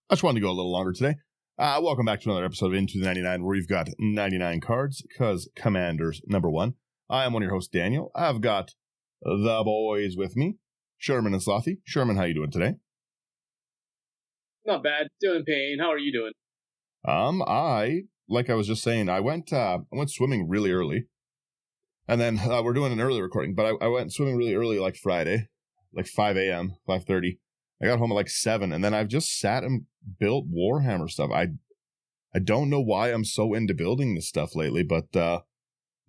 I just wanted to go a little longer today. Welcome back to another episode of Into the 99, where you've got 99 cards, because Commander's number one. I am one of your hosts, Daniel. I've got the boys with me, Sherman and Slothy. Sherman, how you doing today? Not bad. Doing pain. How are you doing? Like I was just saying, I went swimming really early. And then we're doing an early recording, but I went swimming really early, like Friday, like 5 a.m., 5:30. I got home at like 7, and then I've just sat and built Warhammer stuff. I don't know why I'm so into building this stuff lately, but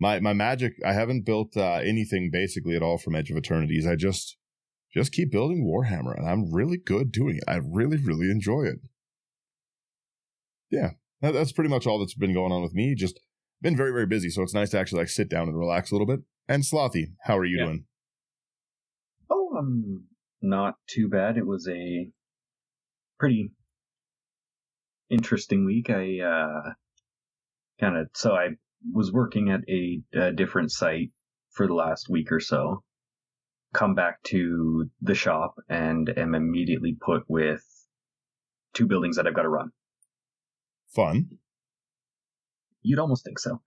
my Magic, I haven't built anything basically at all from Edge of Eternities. I just keep building Warhammer, and I'm really good doing it. I really, really enjoy it. Yeah, that's pretty much all that's been going on with me. Just been very, very busy, so it's nice to actually like sit down and relax a little bit. And Slothy, how are you doing? Oh, not too bad. It was a pretty interesting week. I was working at a different site for the last week or so. Come back to the shop and am immediately put with 2 buildings that I've got to run. Fun. You'd almost think so.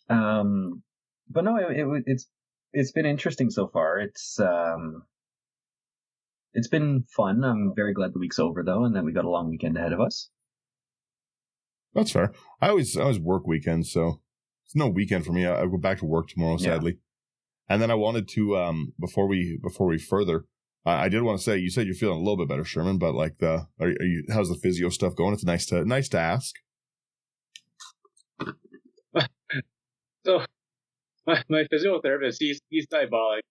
But no, it's been interesting so far. It's been fun. I'm very glad the week's over though, and then we got a long weekend ahead of us. That's fair. I always work weekends, so it's no weekend for me. I go back to work tomorrow, sadly. And then I wanted to before we further, I did want to say, you said you're feeling a little bit better, Sherman, but like how's the physio stuff going? It's nice to ask. So my physiotherapist, he's diabolic.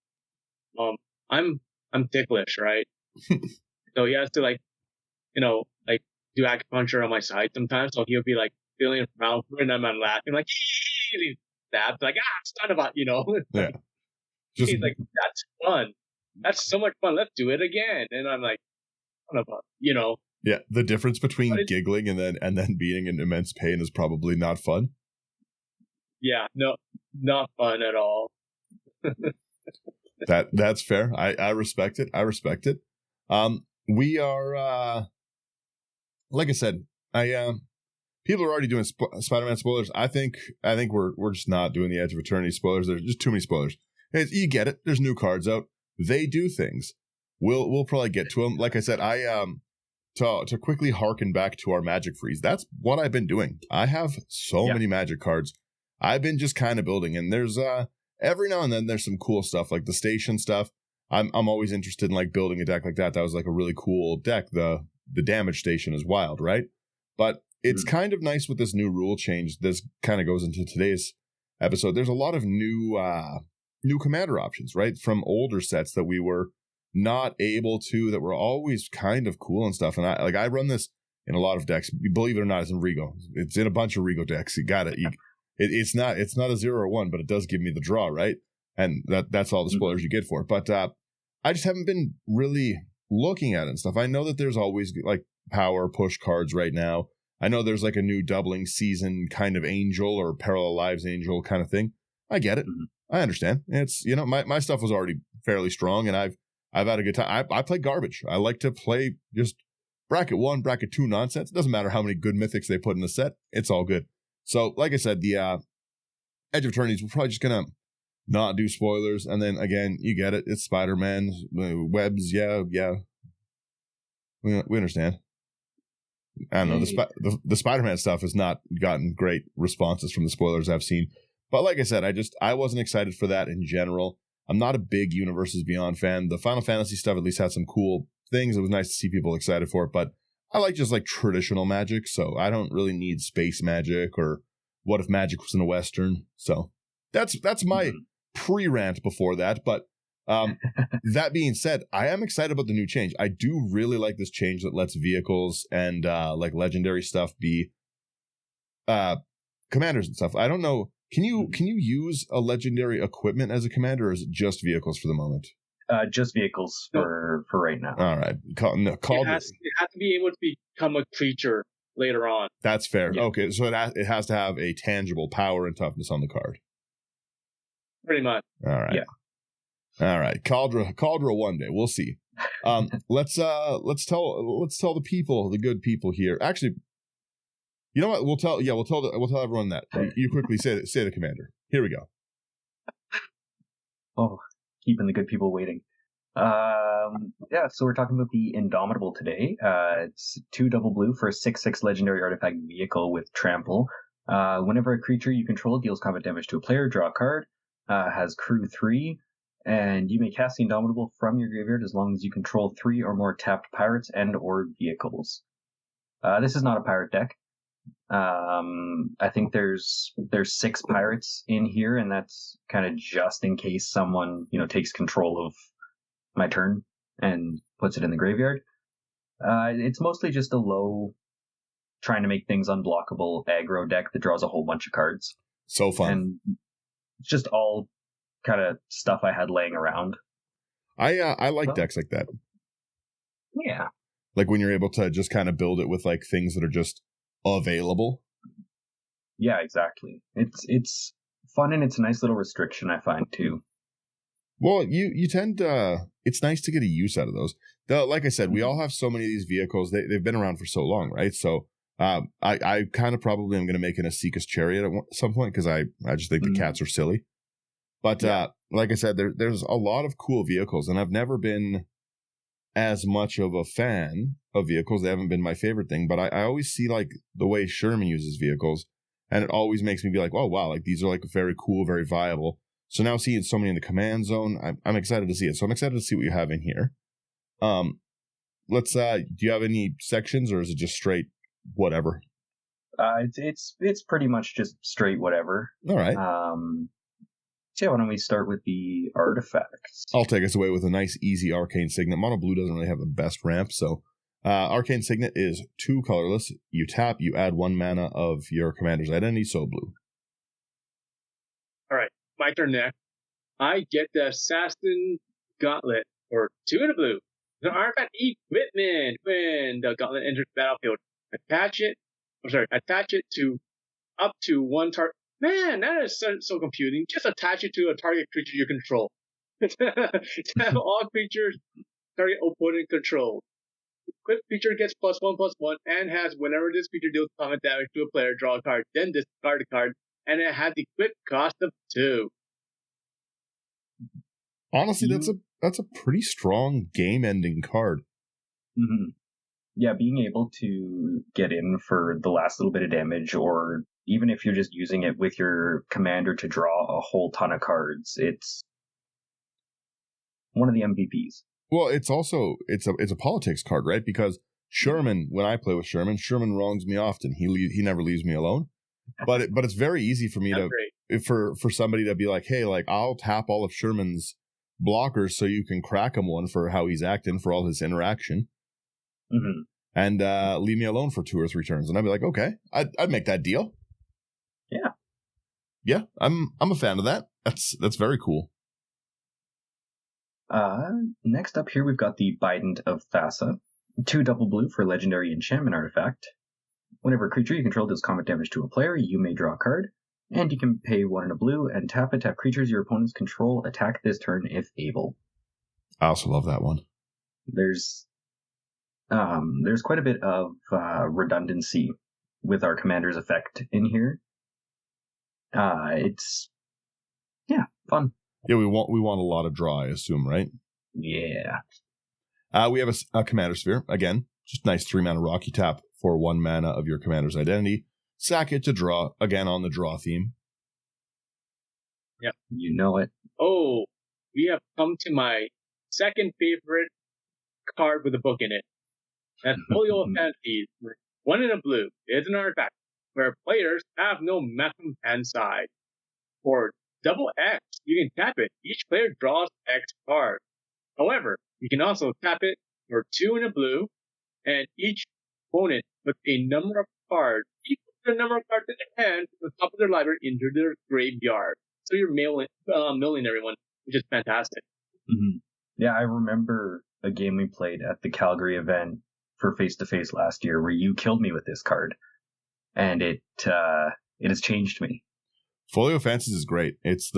I'm ticklish, right? So he has to do acupuncture on my side sometimes. So he'll be like feeling around and I'm laughing like he stabs like son of a Yeah. He's like, that's fun. That's so much fun. Let's do it again. And I'm like, son of a Yeah, the difference between giggling and then being in immense pain is probably not fun. Yeah, no, not fun at all. That's fair. I respect it. We are like I said, people are already doing Spider-Man spoilers. I think we're just not doing the Edge of Eternity spoilers. There's just too many spoilers. You get it. There's new cards out. They do things. We'll probably get to them. Like I said, to quickly harken back to our Magic Freeze. That's what I've been doing. I have so many Magic cards. I've been just kind of building, and there's every now and then there's some cool stuff like the station stuff. I'm always interested in like building a deck like that. That was like a really cool deck. The damage station is wild, right? But it's kind of nice with this new rule change. This kind of goes into today's episode. There's a lot of new commander options, right? From older sets that we were not able to, that were always kind of cool and stuff. And I run this in a lot of decks. Believe it or not, it's in Rigo. It's in a bunch of Rigo decks. You got it. It's not a 0 or 1, but it does give me the draw, right? And that's all the spoilers you get for it. But I just haven't been really looking at it and stuff. I know that there's always like power push cards right now. I know there's like a new doubling season kind of angel or parallel lives angel kind of thing. I get it. I understand. It's my stuff was already fairly strong, and I've had a good time. I play garbage. I like to play just bracket 1, bracket 2 nonsense. It doesn't matter how many good mythics they put in the set. It's all good. So, like I said, the Edge of Eternities, we're probably just going to not do spoilers. And then, again, you get it. It's Spider-Man, webs, yeah. We understand. I don't know. The Spider-Man stuff has not gotten great responses from the spoilers I've seen. But like I said, I wasn't excited for that in general. I'm not a big Universes Beyond fan. The Final Fantasy stuff at least had some cool things. It was nice to see people excited for it, but I like just like traditional Magic, so I don't really need space Magic or what if Magic was in a Western. So that's my pre-rant before that. But that being said, I am excited about the new change. I do really like this change that lets vehicles and like legendary stuff be commanders and stuff. I don't know. Can you use a legendary equipment as a commander, or is it just vehicles for the moment? Just vehicles for right now. All right. It has to be able to become a creature later on. That's fair. Yeah. Okay, so it has to have a tangible power and toughness on the card. Pretty much. All right. Yeah. All right. Caldra one day. We'll see. Let's tell the people, the good people here. Actually, you know what? We'll tell everyone that. You quickly say the commander. Here we go. Oh, keeping the good people waiting. So we're talking about the Indomitable today. It's 2 double blue for a 6/6 legendary artifact vehicle with trample. Whenever a creature you control deals combat damage to a player, draw a card. Has crew 3, and you may cast the Indomitable from your graveyard as long as you control 3 or more tapped pirates and or vehicles. This is not a pirate deck. I think there's 6 pirates in here, and that's kind of just in case someone takes control of my turn and puts it in the graveyard. It's mostly just a low, trying to make things unblockable aggro deck that draws a whole bunch of cards. So fun. And it's just all kind of stuff I had laying around. I like decks like that. Yeah. Like when you're able to just kind of build it with like things that are just available. Yeah, exactly. It's fun, and it's a nice little restriction, I find, too. Well, you tend to, it's nice to get a use out of those. Like I said, we all have so many of these vehicles. They've been around for so long, right? So I kind of probably am going to make an Asika's Chariot at some point because I just think the cats are silly. But like I said, there's a lot of cool vehicles, and I've never been as much of a fan of vehicles. They haven't been my favorite thing, but I always see like the way Sherman uses vehicles, and it always makes me be like, oh wow, like these are like very cool, very viable. So now seeing so many in the command zone, I'm excited to see it. So I'm excited to see what you have in here. Do you have any sections, or is it just straight whatever? It's pretty much just straight whatever. All right. So why don't we start with the artifacts? I'll take us away with a nice, easy Arcane Signet. Mono Blue doesn't really have the best ramp, so Arcane Signet is 2 colorless. You tap, you add 1 mana of your commander's identity, so blue. All right, my turn next. I get the Assassin Gauntlet for 2 in a blue. The artifact equipment. When the gauntlet enters the battlefield, attach it to up to 1 target. Man, that is so confusing. Just attach it to a target creature you control. Have all creatures target opponent control. Equipped creature gets +1/+1 and has whenever this creature deals combat damage to a player, draw a card, then discard a card, and it has the equipped cost of 2. Honestly, that's a pretty strong game-ending card. Mm-hmm. Yeah, being able to get in for the last little bit of damage, or even if you're just using it with your commander to draw a whole ton of cards, it's one of the MVPs. Well, it's also it's a politics card, right? Because Sherman, when I play with Sherman wrongs me often. He never leaves me alone. But it's very easy for me for somebody to be like, hey, like I'll tap all of Sherman's blockers so you can crack him one for how he's acting, for all his interaction. Mm-hmm. And leave me alone for 2 or 3 turns, and I'd be like, okay, I'd make that deal. Yeah, I'm a fan of that. That's very cool. Next up here, we've got the Bident of Thassa. 2 double blue for legendary enchantment artifact. Whenever a creature you control deals combat damage to a player, you may draw a card, and you can pay 1 in a blue and tap it. Tap creatures your opponents control attack this turn if able. I also love that one. There's quite a bit of redundancy with our commander's effect in here. It's fun. Yeah, we want a lot of draw, I assume, right? Yeah. We have a commander sphere. Again, just nice 3 mana rocky tap for 1 mana of your commander's identity. Sack it to draw, again on the draw theme. Yep. You know it. Oh, we have come to my second favorite card with a book in it. That's Folio of Fantasies. 1 in a blue. It's an artifact where players have no maximum hand size. For double X, you can tap it. Each player draws X cards. However, you can also tap it for 2 in a blue, and each opponent puts a number of cards equal to the number of cards in their hand from the top of their library into their graveyard. So you're milling everyone, which is fantastic. Mm-hmm. Yeah, I remember a game we played at the Calgary event for face-to-face last year where you killed me with this card, and it has changed me. Folio of Fantasies is great. It's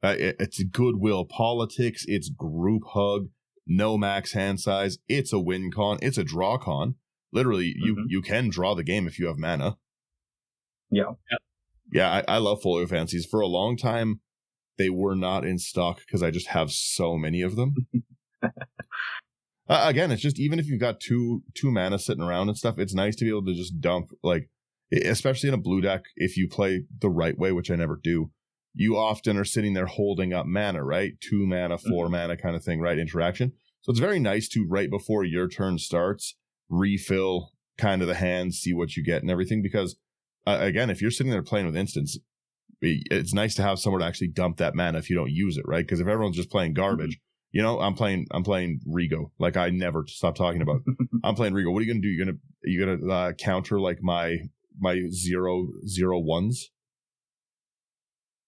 it's goodwill politics. It's group hug. no max hand size. It's a win con. It's a draw con. Literally, you can draw the game if you have mana. Yeah. Yeah, I love Folio Fancies. For a long time, they were not in stock because I just have so many of them. Again, it's just even if you've got two mana sitting around and stuff, it's nice to be able to just dump, like, especially in a blue deck, if you play the right way, which I never do, you often are sitting there holding up mana, right? 2 mana, 4 mana kind of thing, right? Interaction. So it's very nice to, right before your turn starts, refill kind of the hand, see what you get and everything. Because, again, if you're sitting there playing with instants, it's nice to have somewhere to actually dump that mana if you don't use it, right? Because if everyone's just playing garbage, you know, I'm playing Rigo, like I never stop talking about. I'm playing Rigo. What are you gonna do? You're gonna counter like my 0/0/1s?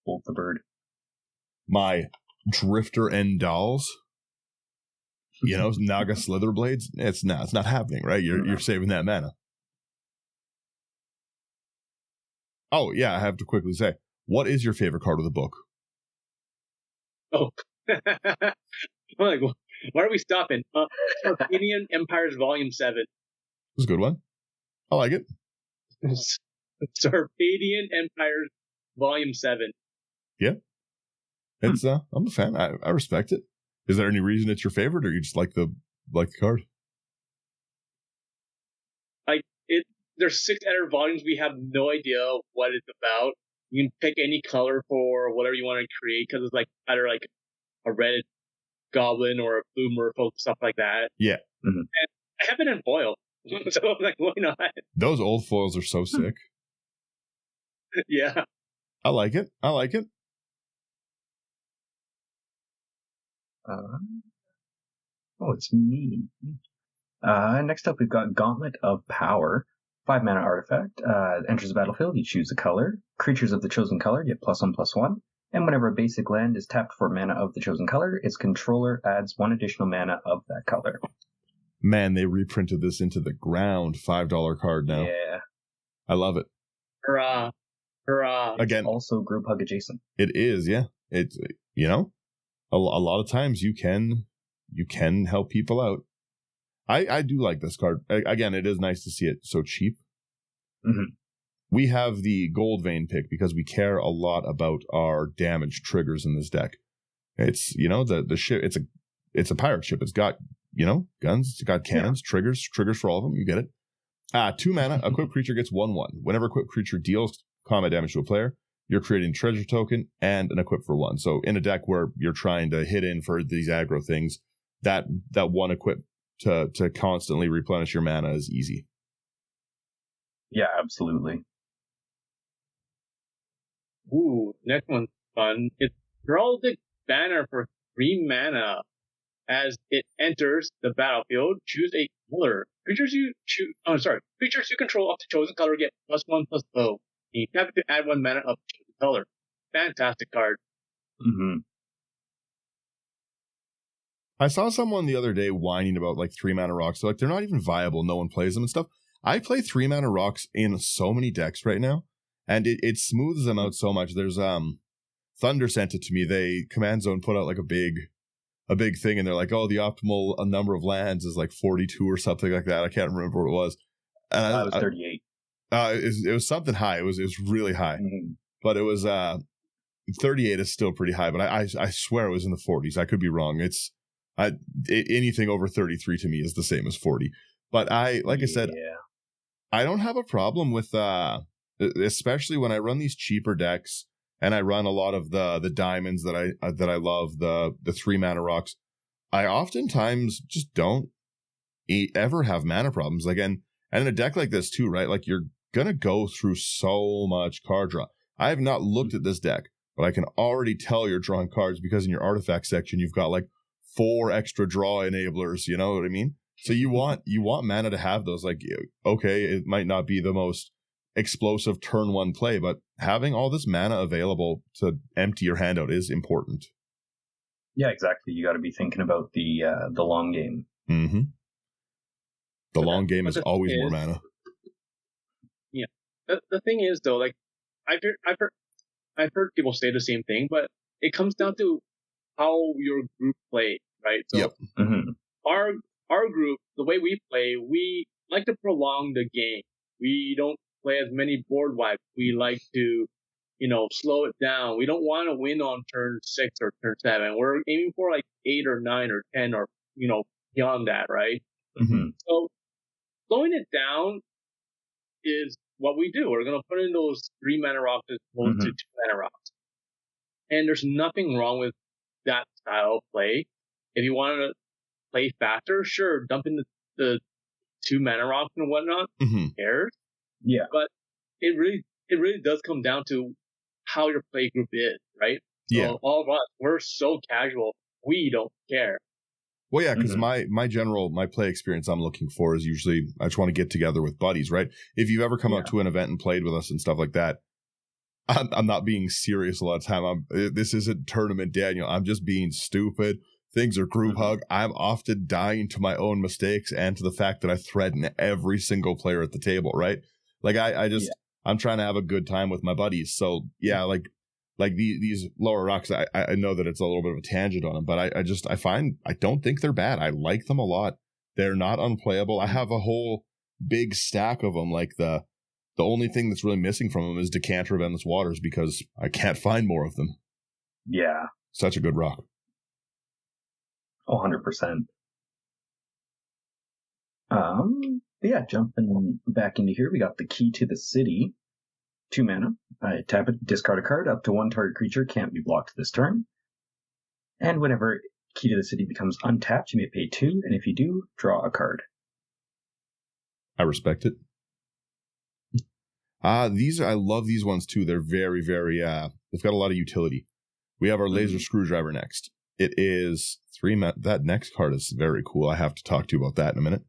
Bolt the bird. My Drifter and Dolls. You know, Naga Slitherblades. It's not happening, right? You're saving that mana. Oh yeah, I have to quickly say, what is your favorite card of the book? Oh. Like, why are we stopping? Indian Empires Volume 7. It's a good one. I like it. Sarpadian Empires Volume 7. Yeah. It's I'm a fan. I respect it. Is there any reason it's your favorite, or you just like the card? There's 6 other volumes. We have no idea what it's about. You can pick any color for whatever you want to create, because it's like either like a red goblin or a blue merfolk, stuff like that. Yeah. And I have it in foil. So I'm like, why not? Those old foils are so sick. Yeah. I like it. Oh, it's me. Next up, we've got Gauntlet of Power. 5 mana artifact. Enters the battlefield, you choose a color. Creatures of the chosen color get +1/+1. And whenever a basic land is tapped for mana of the chosen color, its controller adds 1 additional mana of that color. Man, they reprinted this into the ground. $5 card now. Yeah. I love it. Hurrah. Again, also group hug adjacent. It is, yeah. It's, you know, a lot of times you can help people out. I do like this card. Again, it is nice to see it so cheap. We have the Gold Vein pick because we care a lot about our damage triggers in this deck. It's, you know, the ship. It's a pirate ship. It's got, you know, guns. It's got cannons, triggers for all of them. You get it. 2 mana. Equipped creature gets 1/1. Whenever equipped creature deals combat damage to a player, you're creating a treasure token and an equip for 1. So in a deck where you're trying to hit in for these aggro things, that 1 equip to constantly replenish your mana is easy. Yeah, absolutely. Ooh, next one's fun. It's Heraldic Banner for 3 mana. As it enters the battlefield, choose a color. Creatures you control of the chosen color get +1/+0. You have to add 1 mana of the chosen color. Fantastic card. I saw someone the other day whining about like 3 mana rocks. So, like, they're not even viable. No one plays them and stuff. I play 3 mana rocks in so many decks right now, and it smooths them out so much. There's Thunder sent it to me. Command Zone put out like a big thing, and they're like, oh, the optimal number of lands is like 42 or something like that. I can't remember what it was. It was 38. It was something high. It was really high, but it was 38 is still pretty high. But I swear it was in the 40s. I could be wrong. Anything over 33 to me is the same as 40. But I said, I don't have a problem with especially when I run these cheaper decks and I run a lot of the diamonds that I love, the 3 mana rocks. I oftentimes just don't ever have mana problems. Like, and in a deck like this too, right? Like, you're gonna go through so much card draw. I have not looked at this deck, but I can already tell you're drawing cards because in your artifact section you've got like 4 extra draw enablers. You know what I mean? So you want mana to have those. Like, okay, it might not be the most explosive turn 1 play, but having all this mana available to empty your hand out is important. Yeah, exactly. You got to be thinking about the long game. The long game is always more mana. Yeah. The thing is, though, like, I've heard people say the same thing, but it comes down to how your group play. right? So Yep. our group, the way we play, we like to prolong the game. We don't play as many board wipes. We like to, slow it down. We don't want to win on turn 6 or turn 7. We're aiming for like 8 or 9 or 10 or, beyond that, right? Mm-hmm. So slowing it down is what we do. We're going to put in those 3 mana rocks as opposed to 2 mana rocks. And there's nothing wrong with that style of play. If you want to play faster, sure, dump in the 2 mana rocks and whatnot. Who cares? Yeah. But it really does come down to how your play group is, right? So all of us, we're so casual, we don't care. Well, yeah, because my play experience I'm looking for is usually I just want to get together with buddies, right? If you've ever come out to an event and played with us and stuff like that, I'm not being serious a lot of time. This isn't tournament Daniel. I'm just being stupid. Things are group hug. I'm often dying to my own mistakes and to the fact that I threaten every single player at the table, right? Like I'm trying to have a good time with my buddies. So yeah, like these lower rocks, I know that it's a little bit of a tangent on them, but I don't think they're bad. I like them a lot. They're not unplayable. I have a whole big stack of them. Like the only thing that's really missing from them is Decanter of Endless Waters because I can't find more of them. Yeah. Such a good rock. 100%. Yeah, jumping back into here, we got the Key to the City. 2 mana. Tap it, discard a card. Up to 1 target creature can't be blocked this turn. And whenever Key to the City becomes untapped, you may pay 2, and if you do, draw a card. I respect it. I love these ones too. They're very, very, they've got a lot of utility. We have our Laser Screwdriver next. It is 3 mana. That next card is very cool. I have to talk to you about that in a minute.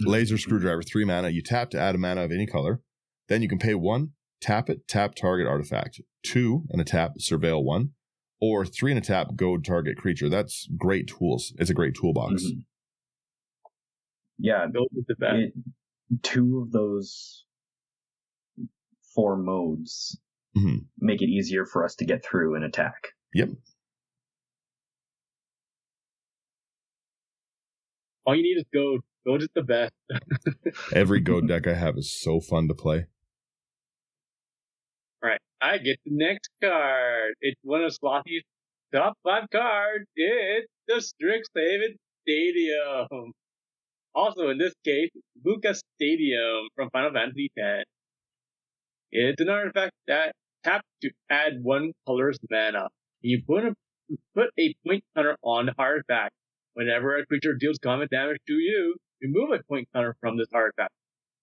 Laser Screwdriver, 3 mana. You tap to add a mana of any color. Then you can pay 1, tap it, tap target artifact. 2 and a tap, surveil 1. Or 3 and a tap, goad target creature. That's great tools. It's a great toolbox. Yeah, the best. 2 of those 4 modes make it easier for us to get through an attack. Yep. All you need is goad. Goad is the best. Every goad deck I have is so fun to play. Alright, I get the next card. It's one of Slothy's top 5 cards. It's the Strixhaven Stadium. Also, in this case, Lucas Stadium from Final Fantasy X. It's an artifact that taps to add 1 color's mana. You put a point counter on the artifact. Whenever a creature deals combat damage to you, remove a point counter from this artifact.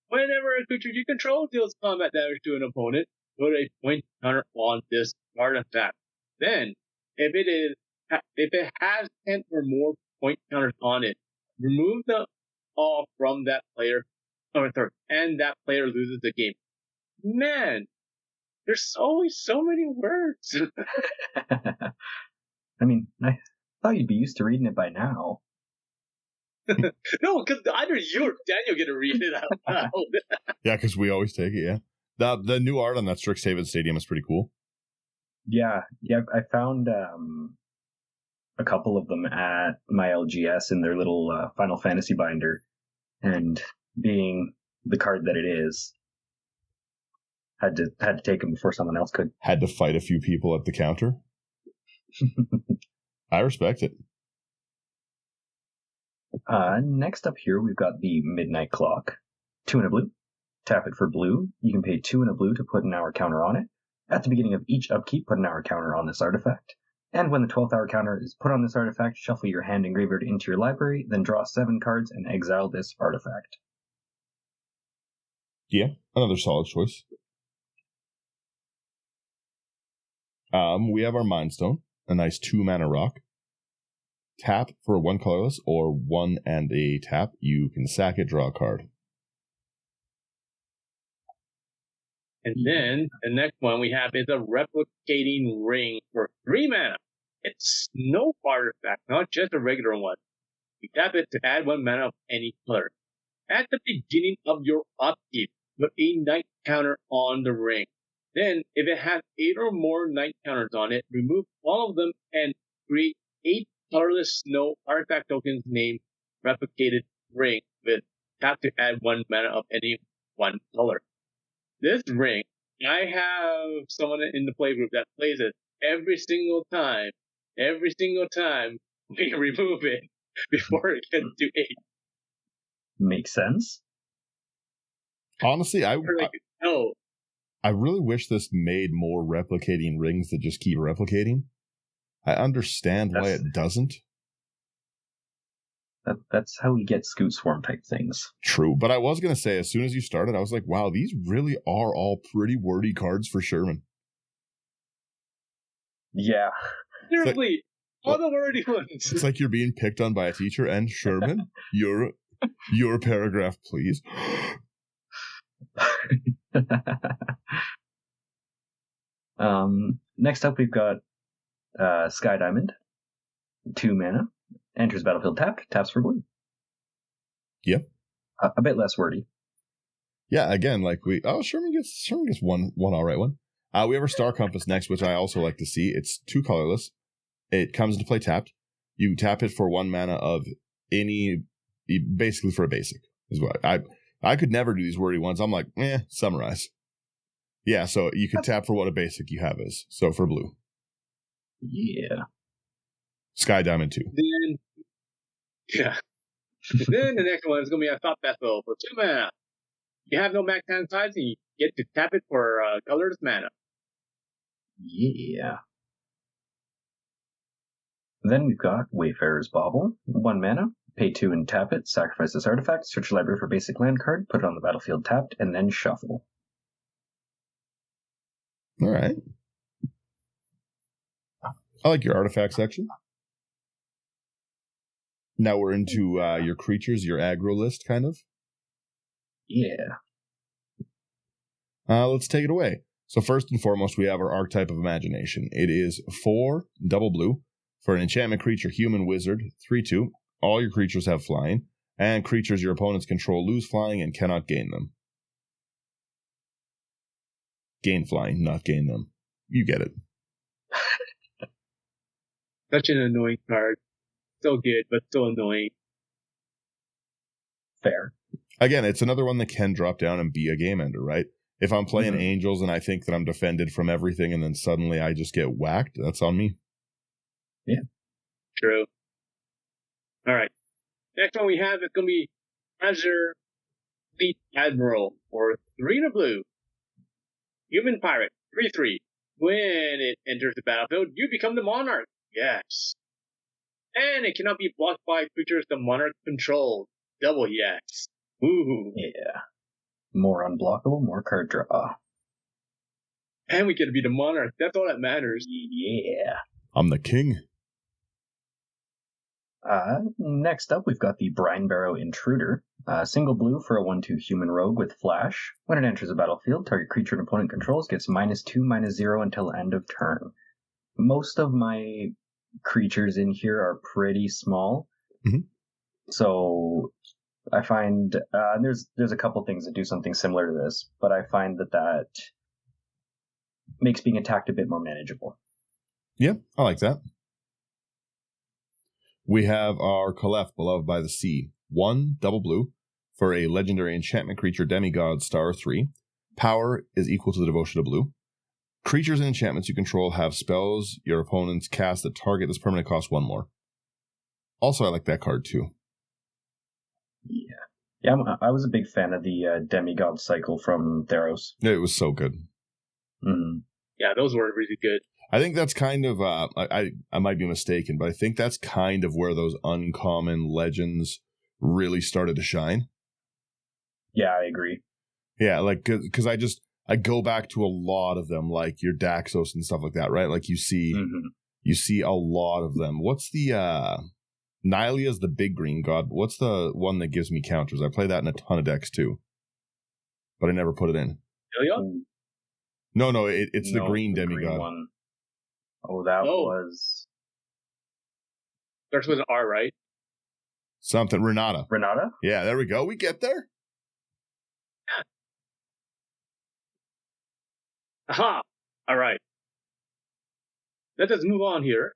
Whenever a creature you control deals combat damage to an opponent, put a point counter on this artifact. Then, if it has 10 or more point counters on it, remove them all from that player, and that player loses the game. Man, there's always so many words. I mean, I thought you'd be used to reading it by now. No, because either you or Daniel get to read it out loud. Yeah, because we always take it, yeah. The new art on that Strixhaven Stadium is pretty cool. Yeah, I found a couple of them at my LGS in their little Final Fantasy binder, and being the card that it is, had to take them before someone else could. Had to fight a few people at the counter. I respect it. Next up here, we've got the Midnight Clock. 2 and a blue. Tap it for blue. You can pay 2 and a blue to put an hour counter on it. At the beginning of each upkeep, put an hour counter on this artifact. And when the 12th hour counter is put on this artifact, shuffle your hand and graveyard into your library, then draw 7 cards and exile this artifact. Yeah, another solid choice. We have our Mind Stone, a nice 2 mana rock. Tap for 1 colorless or 1 and a tap. You can sack it, draw a card. And then the next one we have is a Replicating Ring for 3 mana. It's no artifact, not just a regular one. You tap it to add 1 mana of any color. At the beginning of your upkeep, put a night counter on the ring. Then, if it has 8 or more night counters on it, remove all of them and create 8 colorless snow artifact tokens named replicated ring with tap to add 1 mana of any one color. This ring, I have someone in the playgroup that plays it every single time we remove it before it gets to 8. Makes sense. Honestly, No. I really wish this made more replicating rings that just keep replicating. I understand why it doesn't. That's how we get Scoot Swarm type things. True, but I was going to say, as soon as you started, I was like, wow, these really are all pretty wordy cards for Sherman. Yeah. Seriously, all the wordy ones. It's like you're being picked on by a teacher, and Sherman, your paragraph, please. Next up, we've got Sky Diamond, 2 mana, enters battlefield tapped, taps for blue. Yep. A bit less wordy. Yeah, again, like Sherman gets one all right one. We have our Star Compass next, which I also like to see. It's 2 colorless. It comes into play tapped. You tap it for 1 mana of any, basically for a basic. Is what I could never do these wordy ones. I'm like, summarize. Yeah, so you could tap for what a basic you have is. So for blue. Yeah. Sky Diamond 2. Then the next one is going to be a Thought Vessel for 2 mana. You have no max hand size, and you get to tap it for colorless mana. Yeah. Then we've got Wayfarer's Bauble, 1 mana, pay 2 and tap it, sacrifice this artifact, search your library for basic land card, put it on the battlefield tapped, and then shuffle. All right. I like your artifact section. Now we're into your creatures, your aggro list, kind of. Yeah. Let's take it away. So first and foremost, we have our Archetype of Imagination. It is 4 double blue for an enchantment creature, human wizard, 3/2. All your creatures have flying, and creatures your opponents control lose flying and cannot gain them. Gain flying, not gain them. You get it. Such an annoying card. So good, but so annoying. Fair. Again, it's another one that can drop down and be a game ender, right? If I'm playing Angels and I think that I'm defended from everything and then suddenly I just get whacked, that's on me. Yeah. True. All right. Next one we have is going to be Treasure Fleet Admiral for 3 and a blue. Human Pirate, 3/3. When it enters the battlefield, you become the Monarch. Yes. And it cannot be blocked by creatures the Monarch controls. Double yes. Woohoo. Yeah. More unblockable, more card draw. And we get to be the Monarch. That's all that matters. Yeah. I'm the king. Next up, we've got the Brine Barrow Intruder. Single blue for a 1/2 human rogue with flash. When it enters the battlefield, target creature an opponent controls gets -2/-0 until end of turn. Most of my creatures in here are pretty small. Mm-hmm. So I find there's a couple things that do something similar to this, but I find that makes being attacked a bit more manageable. Yeah, I like that. We have our Kalef, Beloved by the Sea. 1 double blue for a legendary enchantment creature, Demigod, star 3. Power is equal to the devotion of blue. Creatures and enchantments you control have spells your opponents cast that target this permanent cost 1 more. Also, I like that card too. Yeah, I was a big fan of the Demigod cycle from Theros. It was so good. Mm-hmm. Yeah, those were really good. I think that's kind of, I might be mistaken, but I think that's kind of where those uncommon legends really started to shine. Yeah, I agree. Yeah, like, because I go back to a lot of them, like your Daxos and stuff like that, right? Like you see a lot of them. What's the, Nylia's the big green god. What's the one that gives me counters? I play that in a ton of decks too, but I never put it in. Nylia? No, it's the green demigod. Green one. Oh, that was... Starts with an R, right? Something. Renata. Yeah, there we go. We get there. Yeah. Aha! All right. Let us move on here.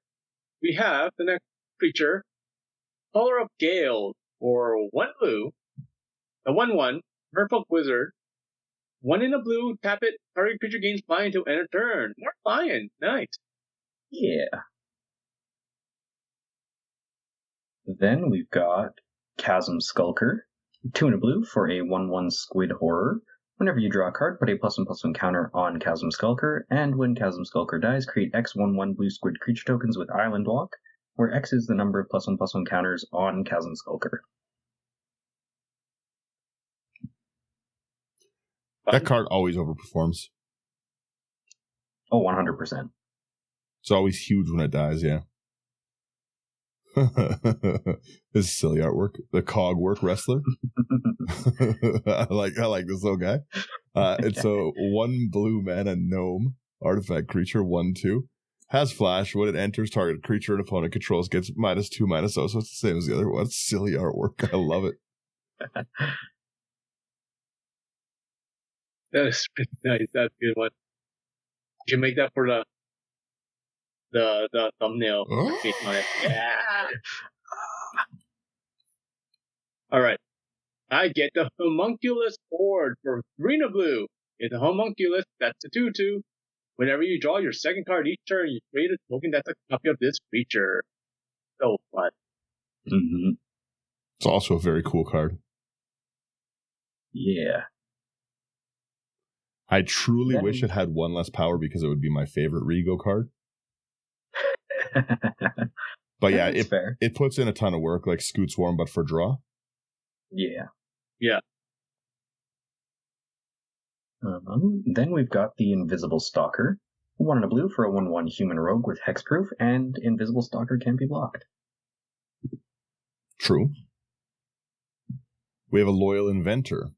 We have the next creature, Color of Gale, for 1 blue, a 1/1, Merfolk Wizard. 1 in a blue, tap it, target creature gains flying to end a turn. More flying. Nice. Yeah. Then we've got Chasm Skulker. 2 in a blue for a 1/1 Squid Horror. Whenever you draw a card, put a +1/+1 counter on Chasm Skulker, and when Chasm Skulker dies, create X 1/1 blue squid creature tokens with Island Walk, where X is the number of +1/+1 counters on Chasm Skulker. That card always overperforms. Oh, 100%. It's always huge when it dies, yeah. This is silly artwork. The Cogwork Wrestler. I like this little guy. It's a 1 blue mana gnome artifact creature, 1/2. Has flash. When it enters, target creature an opponent controls gets -2/-0. So it's the same as the other one. It's silly artwork. I love it. That is pretty nice. That's a good one. You should make that for the thumbnail. On it. Yeah. All right. I get the Homunculus Horde for 3 in a blue. It's a Homunculus. That's a 2/2. Whenever you draw your second card each turn, you create a token that's a copy of this creature. So fun. Mm-hmm. It's also a very cool card. Yeah. I truly wish it had 1 less power because it would be my favorite Rego card. But yeah, it puts in a ton of work, like Scoot Swarm, but for draw. Yeah. Yeah. Then we've got the Invisible Stalker. 1 in a blue for a 1/1 human rogue with hexproof, and Invisible Stalker can be blocked. True. We have a Loyal Inventor.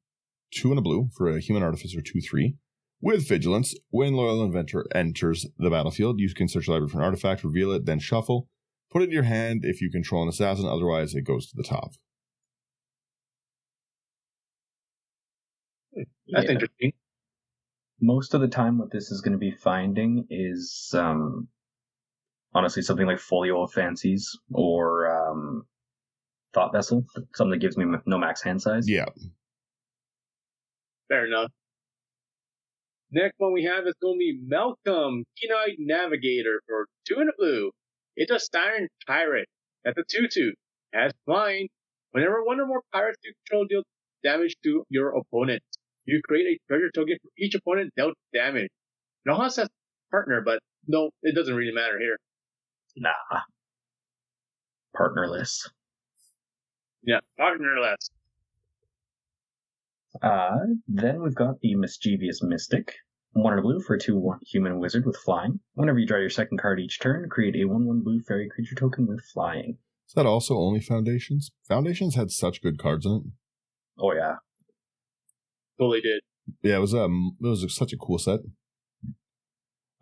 2 in a blue for a human artificer, 2/3. With Vigilance, when Loyal Inventor enters the battlefield, you can search the library for an artifact, reveal it, then shuffle. Put it in your hand if you control an assassin, otherwise it goes to the top. That's interesting. Most of the time what this is going to be finding is honestly something like Folio of Fancies or Thought Vessel, something that gives me no max hand size. Yeah. Fair enough. Next one we have is going to be Malcolm, Keen-Eyed Navigator for 2 in a blue. It's a Siren Pirate. That's a 2/2. Has flying. Whenever 1 or more pirates you control deal damage to your opponent, you create a treasure token for each opponent dealt damage. It also has partner, but no, it doesn't really matter here. Nah. Partnerless. Yeah, partnerless. Then we've got the Mischievous Mystic. 1 in a blue for a 2/1 human wizard with flying. Whenever you draw your second card each turn, create a 1/1 blue fairy creature token with flying. Is that also only Foundations? Foundations had such good cards in it. Oh yeah. Totally did. Yeah, it was such a cool set.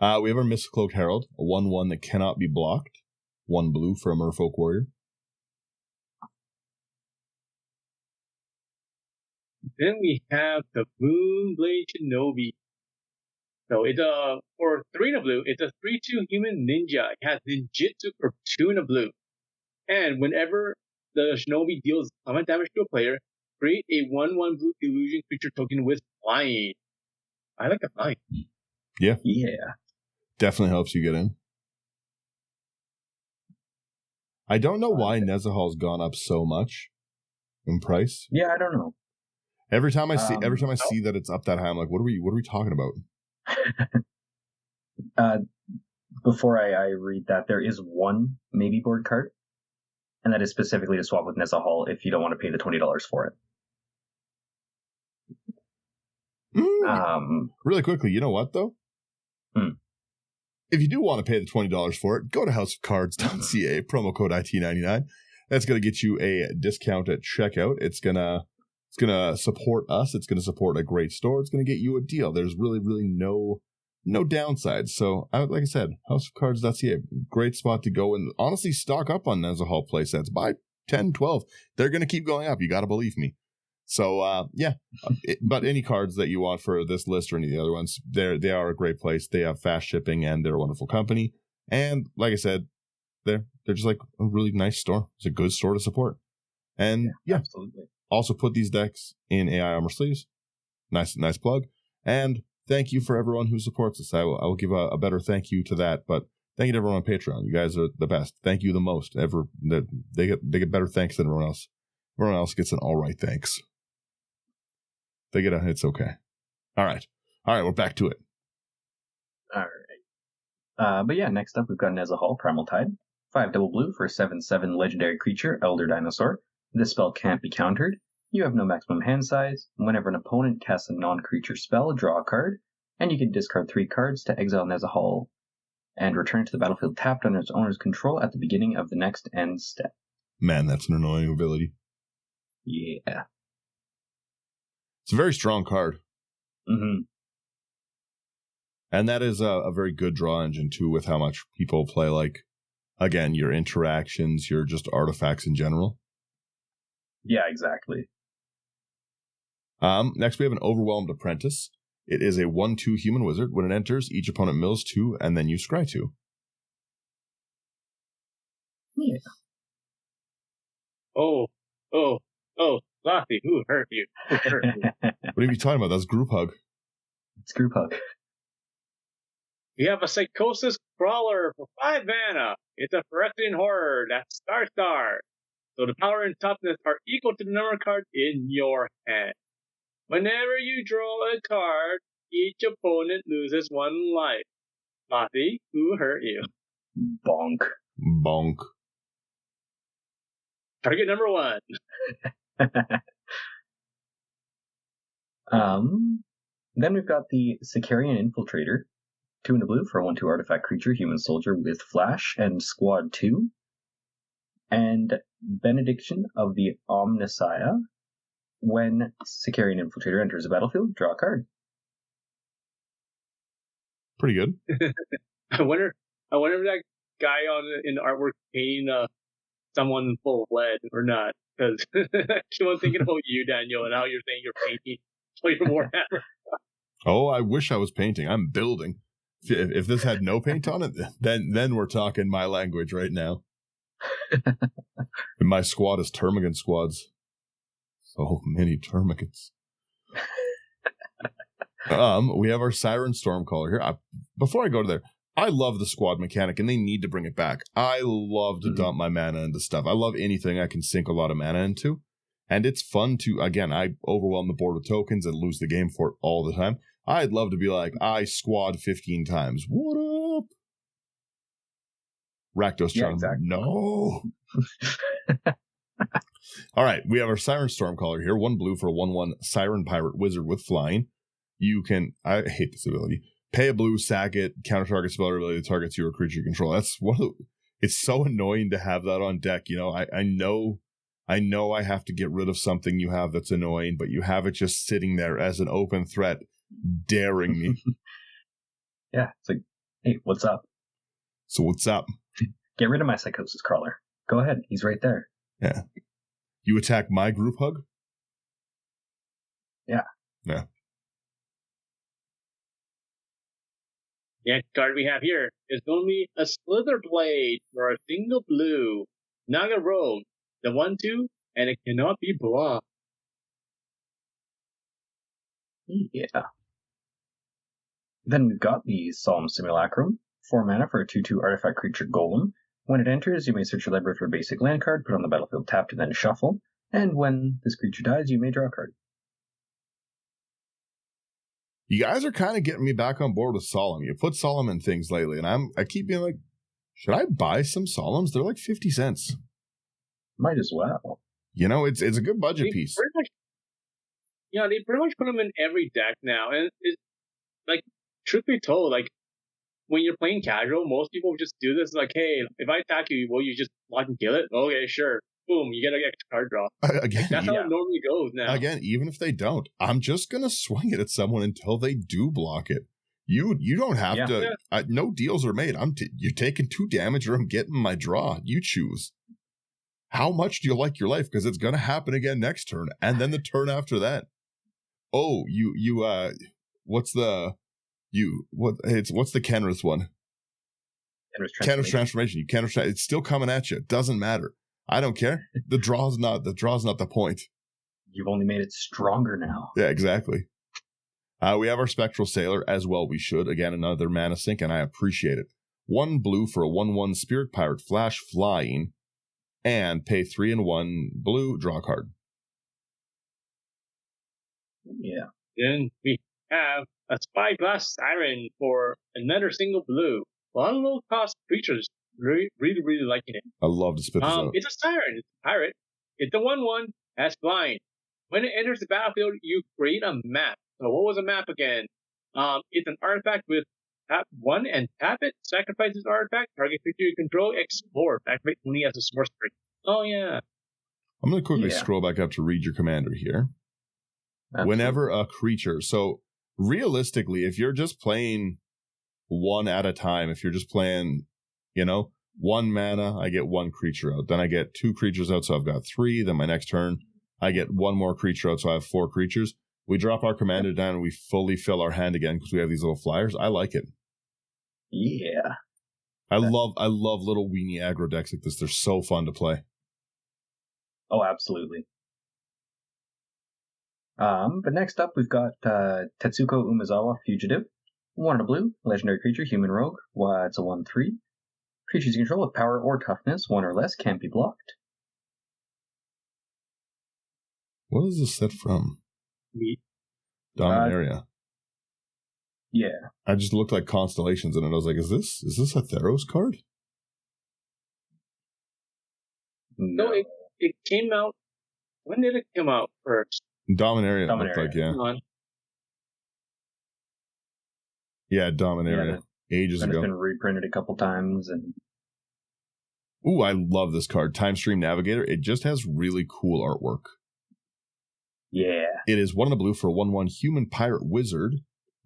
We have our Mist-Cloaked Herald, a 1/1 that cannot be blocked. 1 blue for a Merfolk Warrior. Then we have the Moonblade Shinobi. So it's for 3 in a blue, it's a 3/2 human ninja. It has ninjutsu for 2 in a blue. And whenever the Shinobi deals combat damage to a player, create a 1/1 blue illusion creature token with flying. I like the flying. Yeah. Yeah. Definitely helps you get in. I don't know why Nezahal's gone up so much in price. Yeah, I don't know. Every time I see that it's up that high, I'm like, what are we talking about? Before I read that, there is one maybe board card, and that is specifically to swap with Nezahal if you don't want to pay the $20 for it. Really quickly, you know what though? If you do want to pay the $20 for it, go to houseofcards.ca, promo code IT99. That's going to get you a discount at checkout. It's gonna support us. It's going to support a great store. It's going to get you a deal. There's really no downsides. So, like I said, houseofcards.ca, great spot to go and honestly stock up on Nezahal playsets. Buy 10, 12. They're going to keep going up. You got to believe me. So, but any cards that you want for this list or any of the other ones, they are a great place. They have fast shipping and they're a wonderful company. And like I said, they're just like a really nice store. It's a good store to support. And yeah, absolutely. Also put these decks in AI Armor sleeves. Nice plug. And thank you for everyone who supports us. I will give a better thank you to that, but thank you to everyone on Patreon. You guys are the best. Thank you the most ever. They get better thanks than everyone else. Everyone else gets an all right thanks. They get a it's okay. All right, we're back to it. All right. But yeah, next up we've got Nezahal, Primal Tide. 5 double blue for 7/7 legendary creature, Elder Dinosaur. This spell can't be countered. You have no maximum hand size. Whenever an opponent casts a non-creature spell, draw a card, and you can discard 3 cards to exile Nezahal and return it to the battlefield tapped under its owner's control at the beginning of the next end step. Man, that's an annoying ability. Yeah. It's a very strong card. Mm-hmm. And that is a very good draw engine, too, with how much people play, like, again, your interactions, your just artifacts in general. Yeah, exactly. Next, we have an Overwhelmed Apprentice. It is a 1/2 human wizard. When it enters, each opponent mills 2, and then you scry 2. Yeah. Oh, Slothy, who hurt you? What are you talking about? That's Group Hug. It's Group Hug. We have a Psychosis Crawler for 5 mana. It's a Phyrexian Horror. That's star. So the power and toughness are equal to the number of cards in your hand. Whenever you draw a card, each opponent loses 1 life. Slothy, who hurt you? Bonk. Target number 1. Then we've got the Sicarian Infiltrator. 2 in the blue for a 1/2 artifact creature, human soldier with flash and squad 2. And Benediction of the Omnissiah. When Sicarian Infiltrator enters the battlefield, draw a card. Pretty good. I wonder if that guy in the artwork painting someone full of lead or not. Because actually, I'm thinking about you, Daniel, and how you're saying you're painting Player Warhammer. Oh, I wish I was painting. I'm building. If this had no paint on it, then we're talking my language right now. And my squad is Termagant squads. So many Termagants. We have our Siren Stormcaller here. Before I go to there, I love the squad mechanic, and they need to bring it back. I love to dump my mana into stuff. I love anything I can sink a lot of mana into. And it's fun to, again, I overwhelm the board with tokens and lose the game for it all the time. I'd love to be like, I squad 15 times. What up? Rakdos Charm. Yeah, exactly. No. All right, we have our Siren Stormcaller here. 1 blue for a 1/1 Siren Pirate Wizard with flying. You can, I hate this ability. Pay a blue, sack it, counter target spell ability that targets you or creature you control. That's one of the, it's so annoying to have that on deck. You know, I know I have to get rid of something you have that's annoying, but you have it just sitting there as an open threat, daring me. Yeah, it's like, hey, what's up? So what's up? Get rid of my Psychosis Crawler. Go ahead, he's right there. Yeah. You attack my Group Hug? Yeah. Yeah. The next card we have here is going to be a Slither Blade for a single blue. Naga Rogue, the 1/2, and it cannot be blocked. Yeah. Then we've got the Solemn Simulacrum. 4 mana for a 2/2 artifact creature golem. When it enters, you may search your library for a basic land card, put on the battlefield tapped, and then shuffle. And when this creature dies, you may draw a card. You guys are kind of getting me back on board with Solemn. You put Solemn in things lately, and I keep being like, should I buy some Solemns? They're like 50 cents. Might as well. You know, it's a good budget piece. They pretty much put them in every deck now. And it's like, truth be told, like, when you're playing casual, most people just do this like, hey, if I attack you, will you just block and kill it? Okay, sure. Boom, you get an extra card draw. Again, that's how it normally goes now. Again, even if they don't, I'm just going to swing it at someone until they do block it. You don't have to. No deals are made. You're taking 2 damage or I'm getting my draw. You choose. How much do you like your life? Because it's going to happen again next turn. And then the turn after that. Oh, what's the Kenrith one? Counter's transformation. You counter. It's still coming at you. It doesn't matter. I don't care. The draw's not the point. You've only made it stronger now. Yeah, exactly. We have our Spectral Sailor as well. We should. Again, another mana sink, and I appreciate it. 1 blue for a 1/1 Spirit Pirate Flash Flying, and pay 3 and 1 blue, draw a card. Yeah. Then we have a Spyglass Siren for another single blue. 1 low-cost creatures. Really liking it. I love to spit this out. It's a Siren. It's a pirate. It's a 1/1. Has flying. When it enters the battlefield, you create a map. So what was a map again? It's an artifact with tap 1 and tap it. Sacrifice this artifact. Target creature you control. Explore. Activate only as a sorcery. Oh, yeah. I'm going to quickly scroll back up to read your commander here. Absolutely. Whenever a creature... So, realistically, if you're just playing one at a time, if you're just playing, 1 mana, I get 1 creature out. Then I get 2 creatures out, so I've got 3. Then my next turn, I get 1 more creature out, so I have 4 creatures. We drop our commander down and we fully fill our hand again because we have these little flyers. I like it. Yeah. I love little weenie aggro decks like this. They're so fun to play. Oh, absolutely. But next up, we've got Tetsuko Umezawa, Fugitive. 1 and a blue, legendary creature, human rogue. It's a 1/3. Creatures you control with power or toughness, 1 or less, can't be blocked. What is this set from? Dominaria. Yeah. I just looked like constellations and I was like, is this a Theros card? No, it came out. When did it come out first? Dominaria. Looked like, yeah. Yeah, Dominaria. Ages ago. It's been reprinted a couple times. And ooh, I love this card. Time Stream Navigator. It just has really cool artwork. Yeah. It is 1 and a blue for a 1/1 human pirate wizard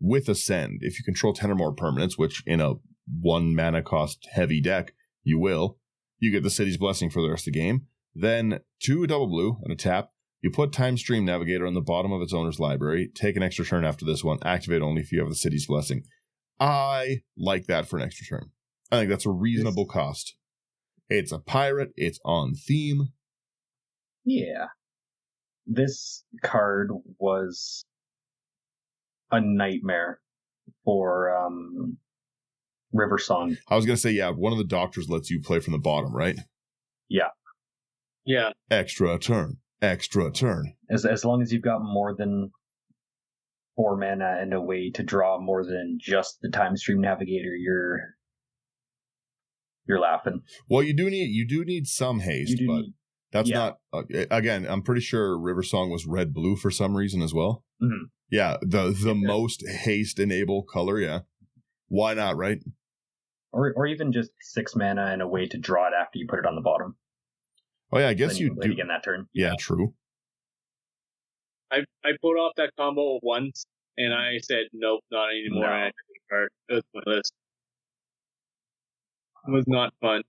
with Ascend. If you control 10 or more permanents, which in a 1 mana cost heavy deck, you will, you get the City's Blessing for the rest of the game. Then 2 double blue and a tap. You put Time Stream Navigator on the bottom of its owner's library. Take an extra turn after this one. Activate only if you have the City's Blessing. I like that for an extra turn. I think that's a reasonable cost. It's a pirate. It's on theme. Yeah. This card was a nightmare for River Song. I was going to say, yeah, one of the doctors lets you play from the bottom, right? Yeah. Yeah. Extra turn. As long as you've got more than 4 mana and a way to draw more than just the Time Stream Navigator, you're laughing. Well, you do need some haste, but that's not. Again, I'm pretty sure River Song was red-blue for some reason as well. Mm-hmm. Yeah, the most haste enable color. Yeah, why not, right? Or even just 6 mana and a way to draw it after you put it on the bottom. Oh yeah, I guess you do again that turn. Yeah, true. I put off that combo once, and I said nope, not anymore. No. And I took the card. It was my list. It was not fun.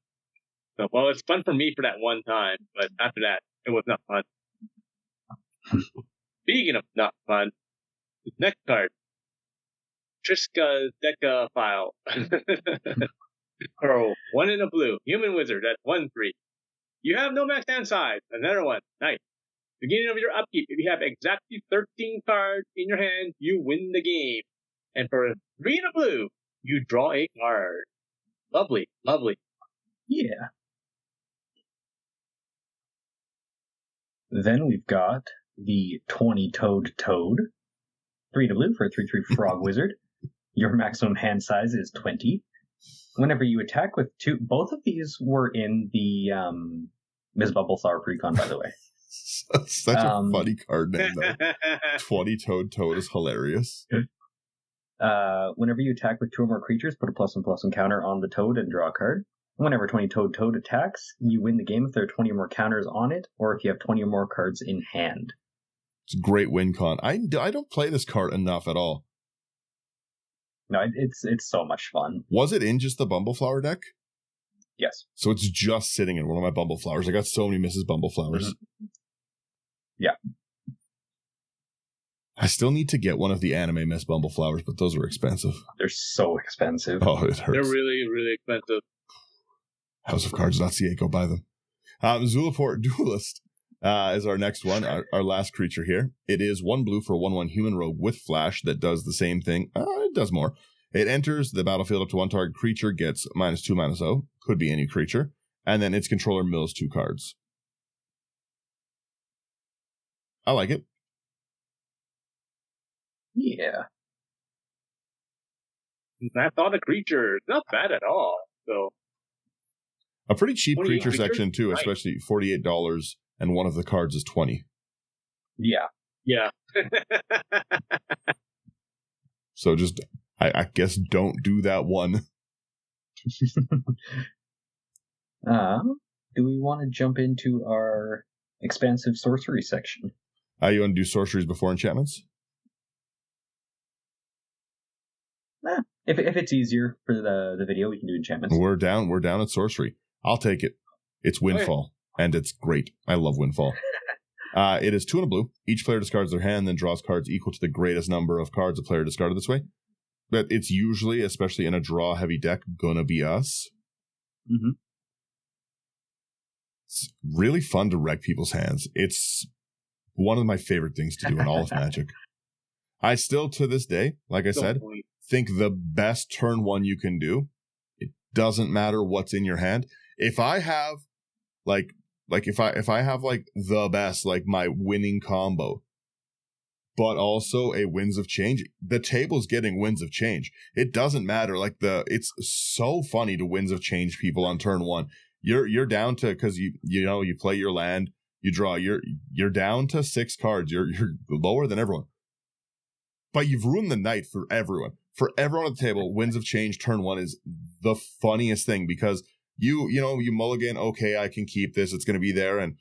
So, well, it's fun for me for that one time, but after that, it was not fun. Speaking of not fun, the next card, Triska Deca File. Or 1 in a blue, human wizard at 1/3. You have no max hand size. Another one. Nice. Beginning of your upkeep, if you have exactly 13 cards in your hand, you win the game. And for 3 in a blue, you draw a card. Lovely. Yeah. Then we've got the 20-toed toad. 3 to blue for a 3/3 frog wizard. Your maximum hand size is 20. Whenever you attack with 2, both of these were in the Ms. Bubblethar precon, by the way. Such a funny card name, though. 20-toed toad is hilarious. Whenever you attack with 2 or more creatures, put a +1/+1 counter on the toad and draw a card. Whenever 20-toed toad attacks, you win the game if there are 20 or more counters on it, or if you have 20 or more cards in hand. It's a great win con. I don't play this card enough at all. No, it's so much fun. Was it in just the Bumbleflower deck? Yes. So it's just sitting in one of my Bumbleflowers. I got so many Mrs. Bumbleflowers. Mm-hmm. Yeah. I still need to get one of the anime Miss Bumbleflowers, but those are expensive. They're so expensive. Oh, it hurts. They're really, really expensive. Houseofcards.ca, go buy them. Zulaport Duelist is our next one, our last creature here. It is 1 blue for 1/1 human rogue with flash that does the same thing. It does more. It enters the battlefield up to 1 target creature, gets -2/-0. Could be any creature. And then its controller mills 2 cards. I like it. Yeah. I thought the creature is not bad at all. So A pretty cheap 28 creature section, too, right. especially $48, and one of the cards is 20. Yeah. Yeah. So just, I guess, don't do that one. Do we want to jump into our expansive sorcery section? You want to do sorceries before enchantments? If it's easier for the video, we can do enchantments. We're down at sorcery. I'll take it. It's Windfall, and it's great. I love Windfall. It is 2 and a blue. Each player discards their hand, then draws cards equal to the greatest number of cards a player discarded this way. But it's usually, especially in a draw-heavy deck, gonna be us. Mm-hmm. It's really fun to wreck people's hands. It's one of my favorite things to do in all of Magic. I still, to this day, like I said, think the best turn 1 you can do, it doesn't matter what's in your hand. If I have, if I have the best, my winning combo, but also a Winds of Change, the table's getting Winds of Change. It doesn't matter. It's so funny to Winds of Change people on turn 1. You're down to, because you play your land, you draw, you're down to 6 cards. You're lower than everyone. But you've ruined the night for everyone. For everyone at the table, Winds of Change turn 1 is the funniest thing, because you mulligan, okay, I can keep this, it's going to be there, and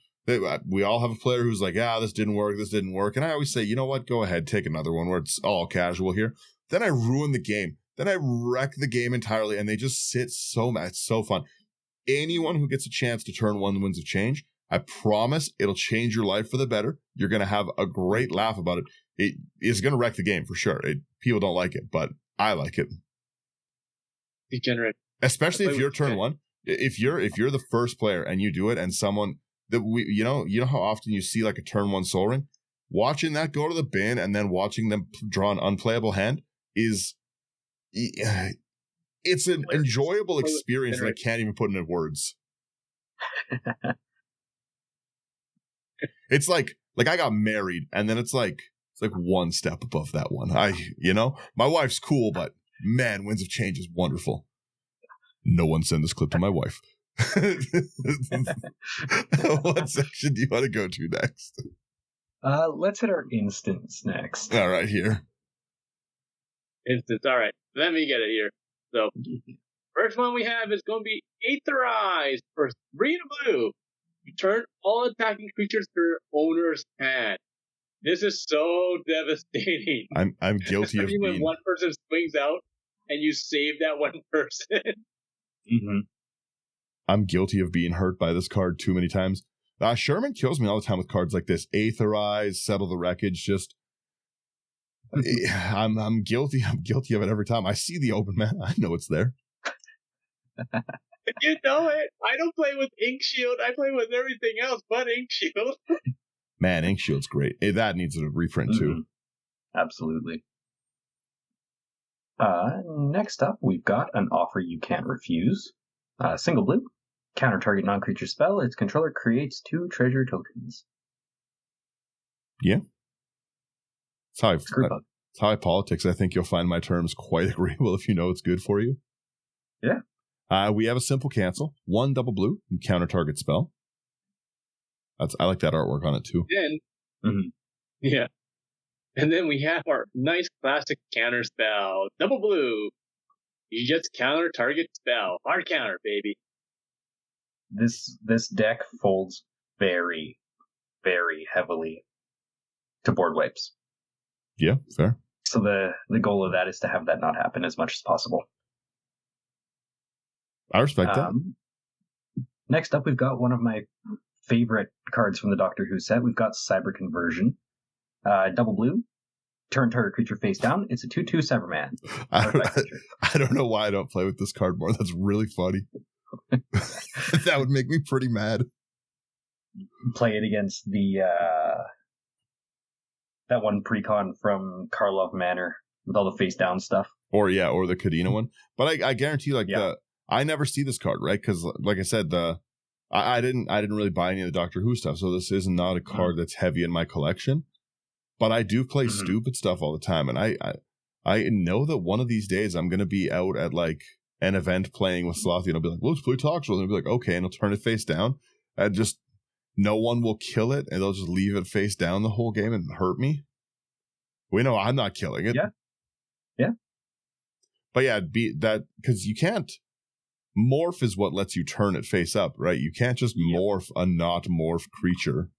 we all have a player who's like, this didn't work, and I always say, you know what, go ahead, take another one where it's all casual here. Then I ruin the game. Then I wreck the game entirely, and they just sit so mad. It's so fun. Anyone who gets a chance to turn 1 Winds of Change, I promise it'll change your life for the better. You're going to have a great laugh about it. It is going to wreck the game for sure. People don't like it, but I like it. Degenerate. Especially if you're turn 1. If you're the first player and you do it, and someone that you know how often you see a turn 1 Soul Ring, watching that go to the bin and then watching them draw an unplayable hand is, it's an enjoyable experience that I can't even put into words. It's like I got married, and then it's one step above that one. My wife's cool, but man, Winds of Change is wonderful. No one send this clip to my wife. What section do you want to go to next? Let's hit our instance next. All right, here. Instance. All right. Let me get it here. So, first one we have is going to be Aetherize for 3 and blue. Return all attacking creatures to their owner's hand. This is so devastating. I'm guilty of being... when one person swings out and you save that one person. Mm-hmm. I'm guilty of being hurt by this card too many times. Sherman kills me all the time with cards like this. Aetherize, Settle the Wreckage, just... I'm guilty. I'm guilty of it every time. I see the open man. I know it's there. You know it. I don't play with Ink Shield. I play with everything else but Ink Shield. Man, Ink Shield's great. That needs a reprint too. Absolutely. Next up, we've got an Offer You Can't Refuse. Single blue. Counter target non-creature spell. Its controller creates 2 treasure tokens. Yeah. That's how I politics. I think you'll find my terms quite agreeable if you know it's good for you. Yeah. We have a simple cancel. 1 double blue. You counter target spell. I like that artwork on it too. Yeah. And then we have our nice classic counter spell. Double blue. You just counter target spell. Hard counter, baby. This deck folds very, very heavily to board wipes. Yeah, fair. So the goal of that is to have that not happen as much as possible. I respect that. Next up, we've got one of my favorite cards from the Doctor Who set. We've got Cyber Conversion. Double blue. Turn target creature face down. It's a 2/2 Cyberman. I don't know why I don't play with this card more. That's really funny. That would make me pretty mad. Play it against the that one precon from Karlov Manor with all the face down stuff. Or the Kadena one. But I guarantee, I never see this card, right? Because like I said, I didn't really buy any of the Doctor Who stuff, so this is not a card that's heavy in my collection. But I do play stupid stuff all the time, and I know that one of these days I'm gonna be out at like an event playing with Slothy, and I'll be like, well, let's play Toxrill, and I'll be like, okay, and I'll turn it face down, and just no one will kill it, and they'll just leave it face down the whole game and hurt me. We know I'm not killing it. Yeah. But yeah, that because you can't. Morph is what lets you turn it face up, right? You can't just morph a not morph creature.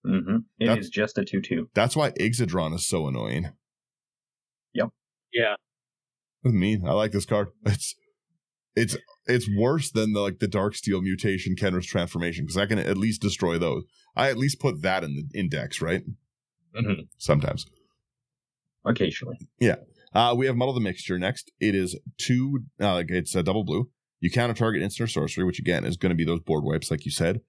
Mm-hmm. It is just a 2/2. That's why Ixodron is so annoying. Yep. Yeah. With me, I like this card. It's worse than the Darksteel mutation Kenra's transformation, because I can at least destroy those. I at least put that in the index, right? Mm-hmm. Sometimes. Occasionally. Yeah. We have Muddle the Mixture next. It is it's a double blue. You counter target instant or sorcery, which again is going to be those board wipes, like you said.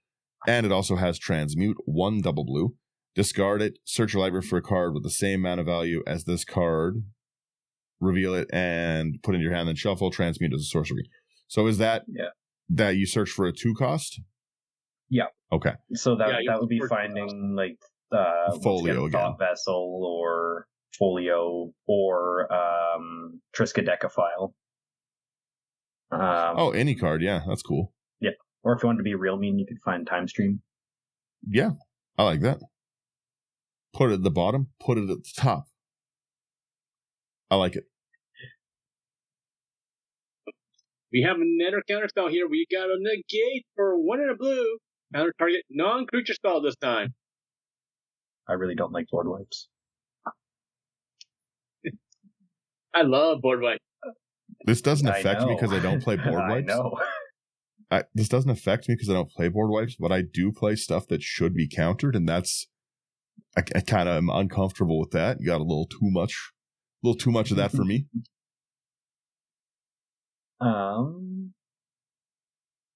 And it also has Transmute, 1 double blue. Discard it, search your library for a card with the same amount of value as this card. Reveal it and put it in your hand, then shuffle. Transmute as a sorcery. So is that that you search for a 2 cost? Yeah. Okay. So that would be finding Folio again. Thought Vessel or Folio or Triskaidekaphile. Any card, yeah, that's cool. Yeah, or if you want to be real mean, you could find Time Stream. Yeah, I like that. Put it at the bottom, put it at the top. I like it. We have another counter spell here. We got a negate for 1 and a blue. Counter target non-creature spell this time. I really don't like board wipes. I love board wipes. This doesn't affect me because I don't play board wipes. I know. This doesn't affect me because I don't play board wipes, but I do play stuff that should be countered, and that's I kind of am uncomfortable with that. You got a little too much of that for me.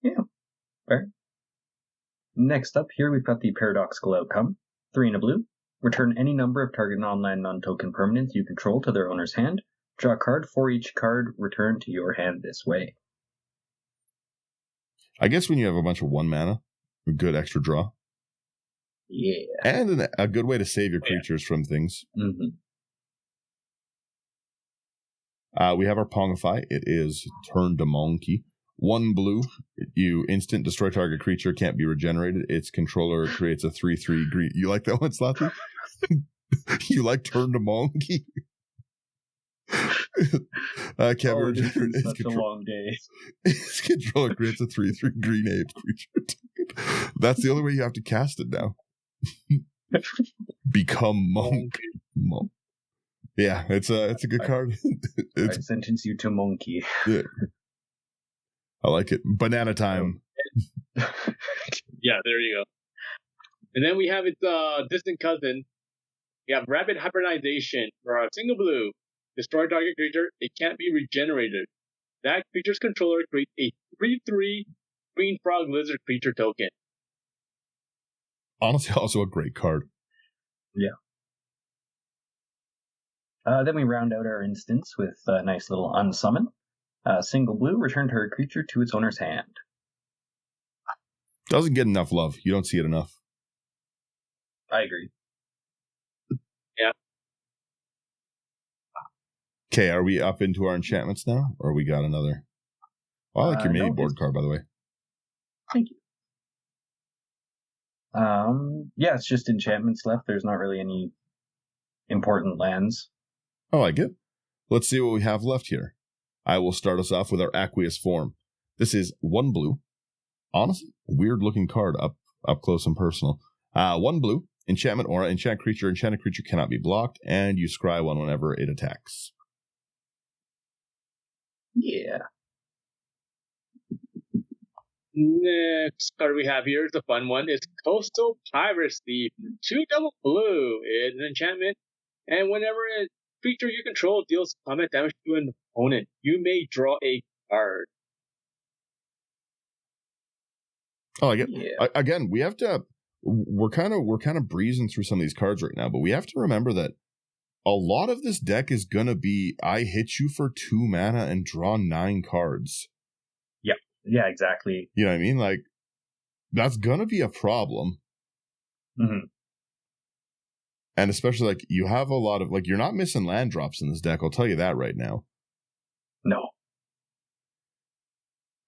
Yeah, fair. Next up here, we've got the Paradoxical Outcome. 3 and a blue. Return any number of target non-land, non-token permanents you control to their owner's hand. Draw a card for each card returned to your hand this way. I guess when you have a bunch of 1 mana, a good extra draw. Yeah. And a good way to save your creatures from things. Mm-hmm. We have our Pongify. It is Turn to Monkey. 1 blue. You instant destroy target creature, can't be regenerated. Its controller creates a 3/3 green. You like that one, Slothy? You like Turn to Monkey? Can't be regenerated. Such a long day. Its controller creates a 3/3 green ape creature. That's the only way you have to cast it now. Become monk. Yeah, it's a good card. I sentence you to monkey. Yeah. I like it. Banana time. Yeah, there you go. And then we have its distant cousin. We have Rapid Hybridization for a single blue. Destroy target creature. It can't be regenerated. That creature's controller creates a 3/3 green frog lizard creature token. Honestly, also a great card. Yeah. Then we round out our instance with a nice little unsummon. Single blue, return target creature to its owner's hand. Doesn't get enough love. You don't see it enough. I agree. Yeah. Okay, are we up into our enchantments now? Or we got another? Oh, I like your mini board card, by the way. Thank you. Yeah, it's just enchantments left. There's not really any important lands. I like it. Let's see what we have left here. I will start us off with our Aqueous Form. This is 1 blue. Honestly, weird looking card up close and personal. 1 blue. Enchantment aura. Enchanted creature cannot be blocked, and you scry 1 whenever it attacks. Yeah. Next card we have here is a fun one. It's Coastal Piracy. 2 double blue. It's an enchantment. And whenever a creature you control deals combat damage to an opponent, you may draw a card. Oh, again, we have to. We're kind of breezing through some of these cards right now, but we have to remember that a lot of this deck is gonna be I hit you for 2 mana and draw 9 cards. Yeah, exactly. You know what I mean? Like, that's gonna be a problem. Mm-hmm. And especially, like, you have a lot of, like, you're not missing land drops in this deck, I'll tell you that right now. No.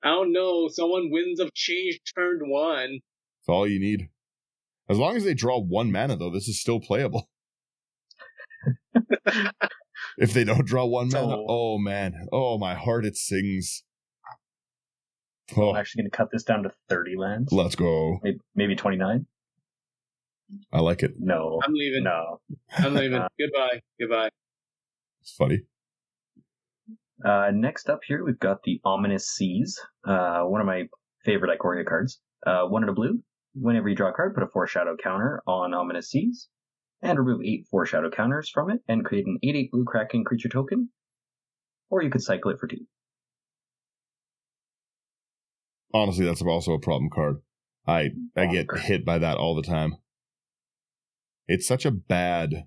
I don't know. Someone Winds of Change turn 1. That's all you need. As long as they draw 1 mana, though, this is still playable. If they don't draw 1 mana, oh man. Oh, my heart, it sings. Oh. I'm actually going to cut this down to 30 lands. Let's go. Maybe 29? I like it. No. I'm leaving. No. I'm leaving. Goodbye. It's funny. Next up here, we've got the Ominous Seas. One of my favorite Ikoria cards. 1 and a blue. Whenever you draw a card, put a foreshadow counter on Ominous Seas. And remove 8 foreshadow counters from it and create an 8/8 blue Kraken creature token. Or you could cycle it for 2. Honestly, that's also a problem card. I get hit by that all the time. It's such a bad...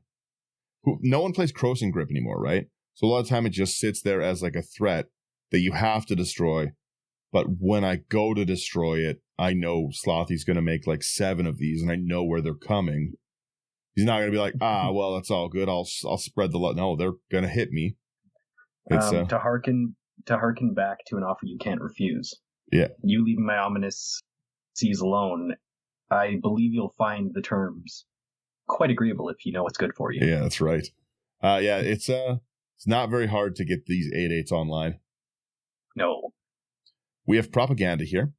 No one plays Crossing Grip anymore, right? So a lot of time it just sits there as like a threat that you have to destroy. But when I go to destroy it, I know Slothy's going to make like 7 of these, and I know where they're coming. He's not going to be like, well, it's all good. I'll spread the love. No, they're going to hit me. It's, to harken back to an offer you can't refuse. Yeah. You leaving my Ominous Seas alone, I believe you'll find the terms quite agreeable if you know what's good for you. Yeah, that's right. It's not very hard to get these 8/8s online. No. We have Propaganda here.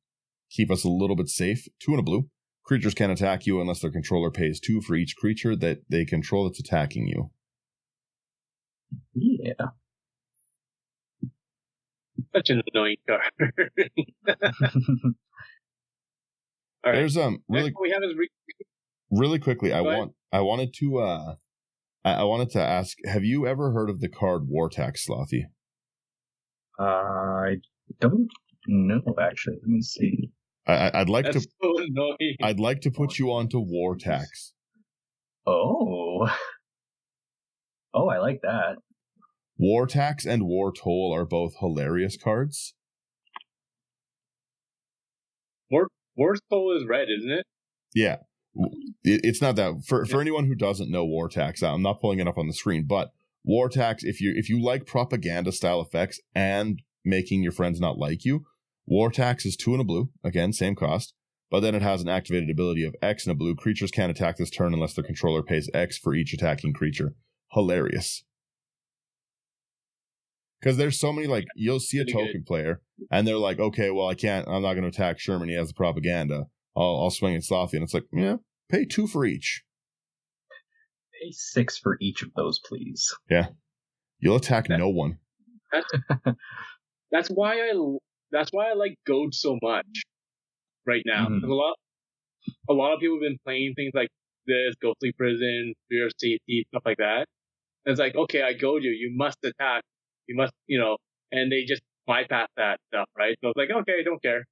Keep us a little bit safe. 2 and a blue. Creatures can't attack you unless their controller pays 2 for each creature that they control that's attacking you. Yeah. Such an annoying card. All right. There's really quickly. I wanted to ask: have you ever heard of the card War Tax, Slothy? I don't know. Actually, let me see. I'd like That's so annoying. I'd like to put you onto War Tax. Oh, I like that. War Tax and War Toll are both hilarious cards. War Toll is red, isn't it? Yeah. It's not that. For anyone who doesn't know War Tax, I'm not pulling it up on the screen, but War Tax, if you like propaganda style effects and making your friends not like you, War Tax is 2 and a blue. Again, same cost. But then it has an activated ability of X and a blue. Creatures can't attack this turn unless their controller pays X for each attacking creature. Hilarious. Because there's so many, like, you'll see a token player, and they're like, okay, well, I'm not going to attack Sherman, he has the propaganda. I'll swing at Slothy, and it's like, yeah, pay 2 for each. Pay 6 for each of those, please. Yeah. You'll attack no one. That's why I like Goad so much right now. Mm-hmm. A lot of people have been playing things like this, Ghostly Prison, Fear of Safety, stuff like that. And it's like, okay, I goad you. You must attack. You must, and they just bypass that stuff, right? So it's like, okay, I don't care.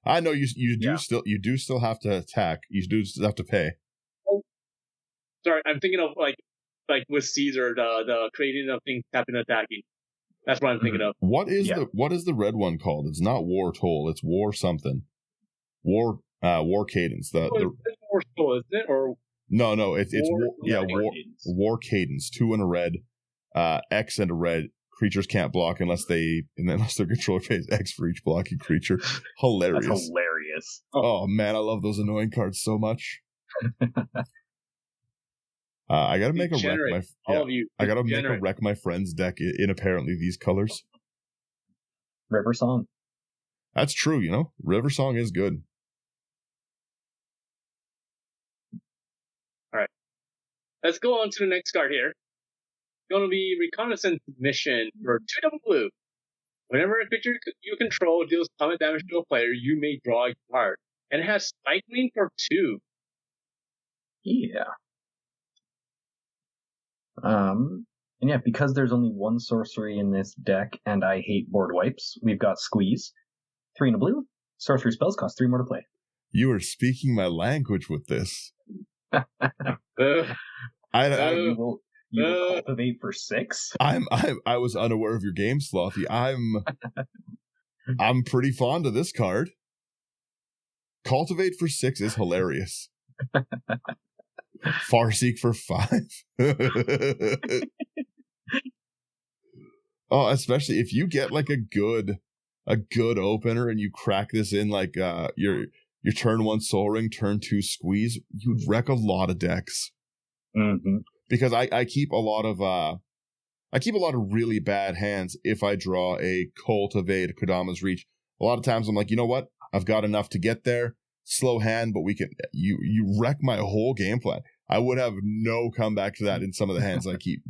I know you do still have to attack. You do still have to pay. Oh, sorry, I'm thinking of like with Caesar, the creating of things tapping and attacking. That's what I'm thinking of. What is the red one called? It's not War Toll. It's War something. War Cadence. It's War Toll, isn't it? Or no. It's War Cadence. 2 and a red. X and a red. Creatures can't block unless their controller pays X for each blocking creature. Hilarious. That's hilarious. Oh man, I love those annoying cards so much. I gotta make a wreck my friend's deck in apparently these colors. River Song. That's true, River Song is good. All right. Let's go on to the next card here. Going to be Reconnaissance Mission for 2 double blue. Whenever a creature you control deals combat damage to a player, you may draw a card. And it has Cycling for 2. Yeah. And yeah, because there's only one sorcery in this deck, and I hate board wipes, we've got Squeeze, 3 and a blue. Sorcery spells cost 3 more to play. You are speaking my language with this. You will cultivate for 6. I was unaware of your game, Slothy. I'm pretty fond of this card. Cultivate for 6 is hilarious. Farseek for 5. Oh, especially if you get like a good opener and you crack this in like your turn 1 Soul Ring, turn 2 Squeeze, you'd wreck a lot of decks. Mm-hmm. Because I keep a lot of really bad hands if I draw a Cultivate, Kodama's Reach. A lot of times I'm like, you know what? I've got enough to get there. Slow hand, but you wreck my whole game plan. I would have no comeback to that in some of the hands I keep.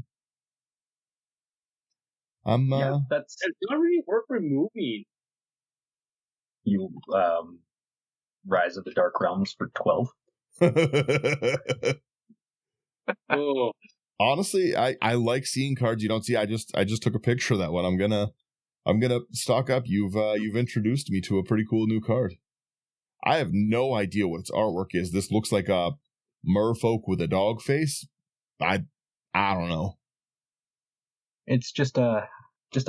That's not really worth removing. You Rise of the Dark Realms for 12. Oh. Honestly, I like seeing cards you don't see. I just took a picture of that one. I'm gonna stock up. You've introduced me to a pretty cool new card. I have no idea what its artwork is. This looks like a merfolk with a dog face. I don't know. It's just a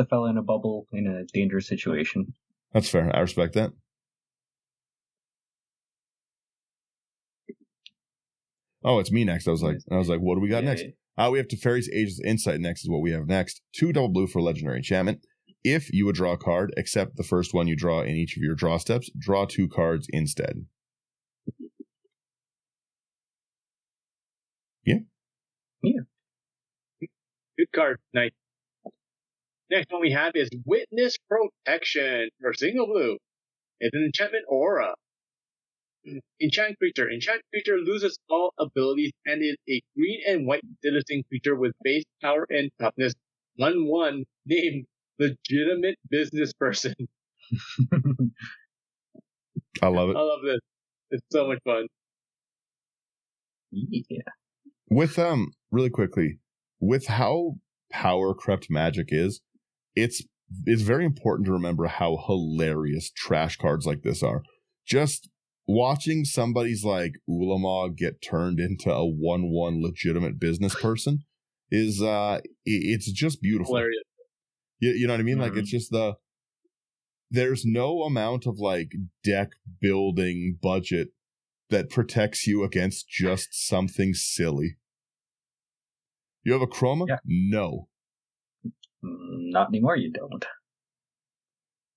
fella in a bubble in a dangerous situation. That's fair. I respect that. Oh, it's me next. I was like, what do we got next? We have Teferi's Ageless Insight next is what we have next. 2 double blue for legendary enchantment. If you would draw a card, except the first one you draw in each of your draw steps, draw 2 cards instead. Yeah. Good card. Nice. Next one we have is Witness Protection for single blue. It's an enchantment aura. Enchant creature. Enchant creature loses all abilities and is a green and white citizen creature with base power and toughness 1/1 named Legitimate Business Person. I love it. I love this. It's so much fun. Yeah. With really quickly, with how power crept Magic is, it's very important to remember how hilarious trash cards like this are. Just watching somebody's like Ulamog get turned into a 1/1 legitimate business person is it's just beautiful. Hilarious. You know what I mean? Mm-hmm. Like it's just there's no amount of like deck building budget that protects you against just something silly. You have a chroma? Yeah. No. Not anymore, you don't.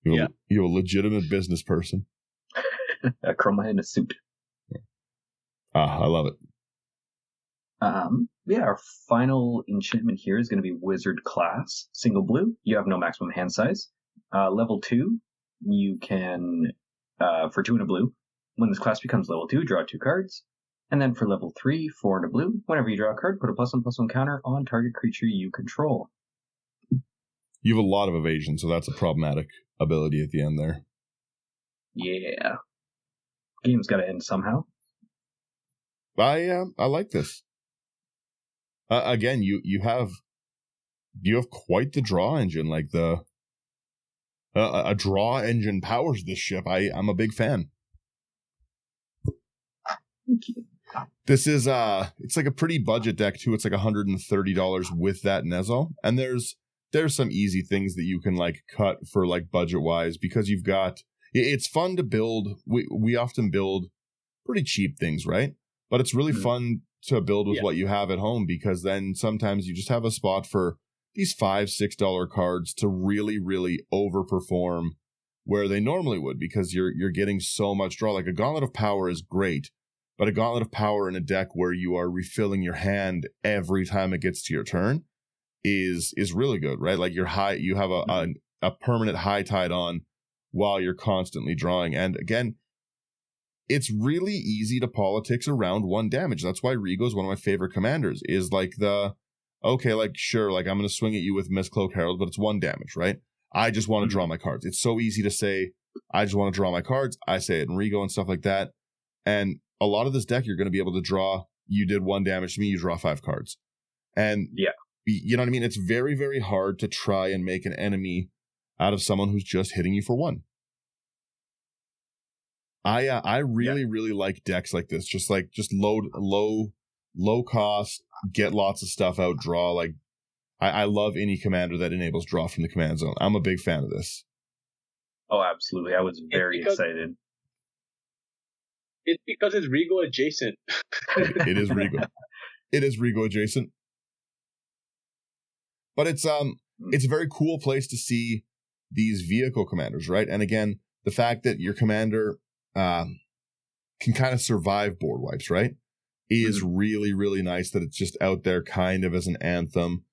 You're a legitimate business person. A chroma in a suit. I love it. Our final enchantment here is going to be Wizard Class. Single blue. You have no maximum hand size. Level 2, you can, for 2 and a blue, when this class becomes level 2, draw 2 cards. And then for level 3, 4 and a blue, whenever you draw a card, put a +1/+1 counter on target creature you control. You have a lot of evasion, so that's a problematic ability at the end there. Yeah. Game's got to end somehow. I like this. Again, you have quite the draw engine. Like a draw engine powers this ship. I'm a big fan. Thank you. This is it's like a pretty budget deck too. It's like $130 with that Nezal, and there's some easy things that you can like cut for like budget wise because you've got. It's fun to build. We often build pretty cheap things, right? But it's really fun to build with what you have at home because then sometimes you just have a spot for these $5-6 cards to really, really overperform where they normally would because you're getting so much draw. Like a Gauntlet of Power is great, but a Gauntlet of Power in a deck where you are refilling your hand every time it gets to your turn is really good, right? Like you have a permanent high tide on while you're constantly drawing. And again, it's really easy to politics around 1 damage. That's why Rigo is one of my favorite commanders, is like I'm going to swing at you with Mistcloak Herald, but it's 1 damage, right? I just want to draw my cards. It's so easy to say, I just want to draw my cards. I say it in Rigo and stuff like that. And a lot of this deck, you're going to be able to draw, you did 1 damage to me, you draw 5 cards. And yeah, you know what I mean? It's very, very hard to try and make an enemy out of someone who's just hitting you for 1. I really, really like decks like this. Just low cost, get lots of stuff out, draw. Like, I love any commander that enables draw from the command zone. I'm a big fan of this. Oh, absolutely. I was very excited. It's because it's Rigo adjacent. It is Rigo. It is Rigo adjacent. But it's a very cool place to see these vehicle commanders, right? And again, the fact that your commander can kind of survive board wipes, right? Is really, really nice that it's just out there kind of as an anthem.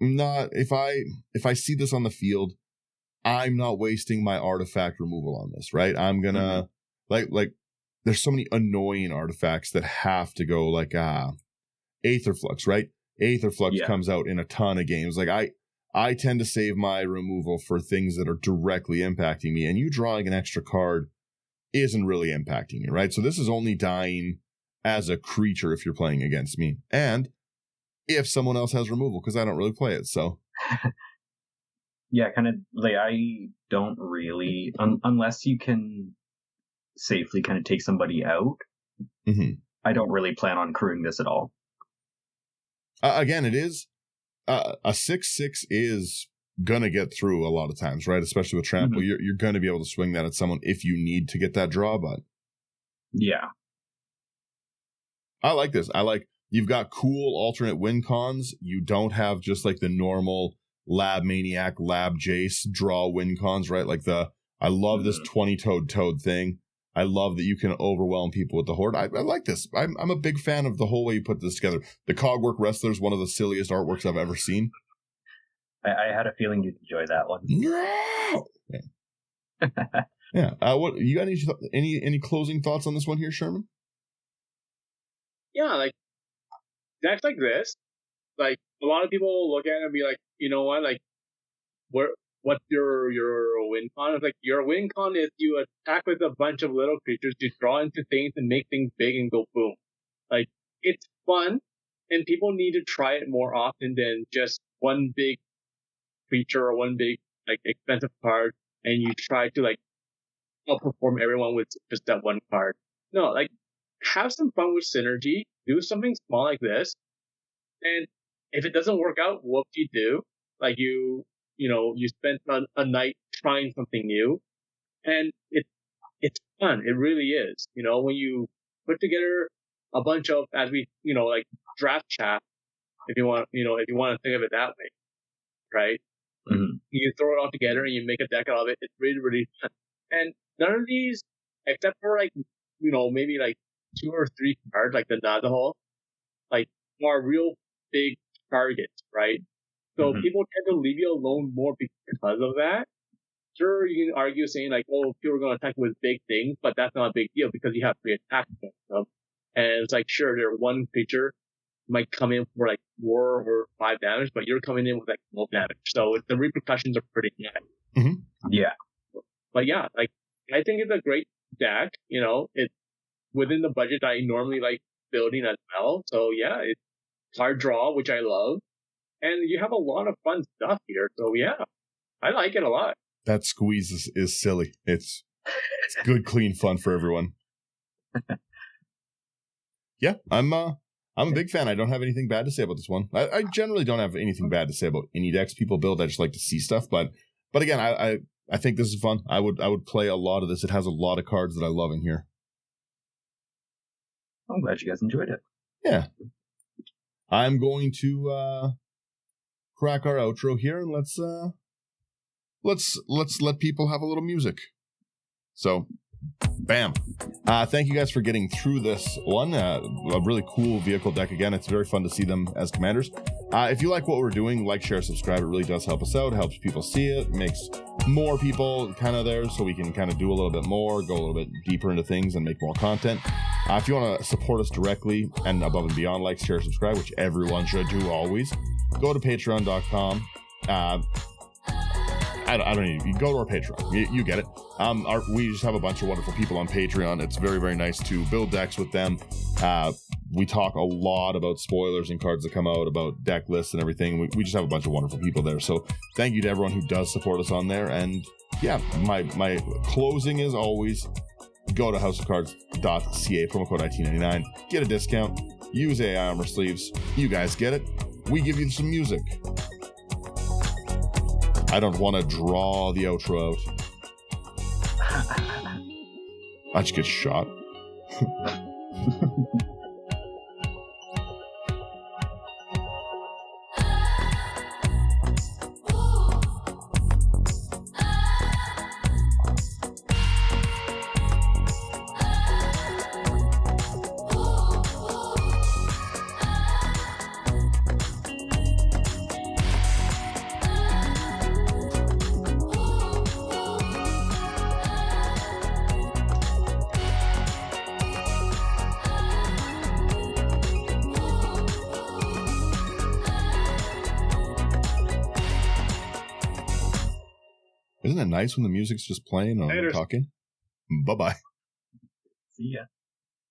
Not if I see this on the field, I'm not wasting my artifact removal on this, right? I'm gonna like there's so many annoying artifacts that have to go, like Aetherflux, right? Aetherflux comes out in a ton of games. Like I tend to save my removal for things that are directly impacting me, and you drawing an extra card isn't really impacting me, right? So this is only dying as a creature if you're playing against me, and if someone else has removal, because I don't really play it, so. Yeah, kind of, like, I don't really, unless you can safely kind of take somebody out, I don't really plan on crewing this at all. Again, it is, a 6/6 is gonna get through a lot of times, right? Especially with trample, you're gonna be able to swing that at someone if you need to get that draw, but. Yeah. I like this. You've got cool alternate win cons. You don't have just like the normal Lab Maniac, Lab Jace draw win cons, right? Like I love this 20-toad thing. I love that you can overwhelm people with the Horde. I like this. I'm a big fan of the whole way you put this together. The Cogwork Wrestler is one of the silliest artworks I've ever seen. I had a feeling you'd enjoy that one. Yeah. Yeah. What you got? Any closing thoughts on this one here, Sherman? Yeah, like decks like this, like a lot of people look at it and be like, you know what, like, what's your win con? It's like, your win con is you attack with a bunch of little creatures, you draw into things and make things big and go boom. Like, it's fun, and people need to try it more often than just one big creature or one big, like, expensive card, and you try to, like, outperform everyone with just that one card. No, like, have some fun with synergy, do something small like this, and if it doesn't work out, what do you do? Like, you spent a night trying something new, and it's fun. It really is. You know, when you put together a bunch of, as we, like, draft chat, if you want to think of it that way, right? Mm-hmm. You throw it all together and you make a deck out of it. It's really, really fun. And none of these, except for, like, maybe like 2 or 3 cards, like the Nadahol, like, are real big targets, right? So people tend to leave you alone more because of that. Sure, you can argue saying, like, oh, people are going to attack with big things, but that's not a big deal because you have 3 attacks against them. And it's like, sure, their one creature might come in for like 4 or 5 damage, but you're coming in with like no damage. So the repercussions are pretty bad. Yeah. But yeah, like, I think it's a great deck. It's within the budget I normally like building as well. So yeah, it's card draw, which I love. And you have a lot of fun stuff here. So yeah, I like it a lot. That squeeze is silly. It's good, clean fun for everyone. Yeah, I'm a big fan. I don't have anything bad to say about this one. I generally don't have anything bad to say about any decks people build. I just like to see stuff. But again, I think this is fun. I would play a lot of this. It has a lot of cards that I love in here. I'm glad you guys enjoyed it. Yeah. I'm going to crack our outro here, and let's let people have a little music. So, bam. Thank you guys for getting through this one. A really cool vehicle deck again. It's very fun to see them as commanders. If you like what we're doing, like, share, subscribe. It really does help us out. It helps people see it. It makes more people kind of there so we can kind of do a little bit more, go a little bit deeper into things and make more content. If you want to support us directly and above and beyond, like, share, subscribe, which everyone should do always, go to patreon.com. I don't need, you go to our Patreon. You get it. We just have a bunch of wonderful people on Patreon. It's very, very nice to build decks with them. We talk a lot about spoilers and cards that come out, about deck lists and everything. We just have a bunch of wonderful people there. So thank you to everyone who does support us on there. And yeah, my closing is always go to houseofcards.ca, promo code IT99, get a discount, use AI Armor Sleeves. You guys get it. We give you some music. I don't want to draw the outro out. I just get shot. Isn't it nice when the music's just playing and I'm talking? Bye-bye. See ya.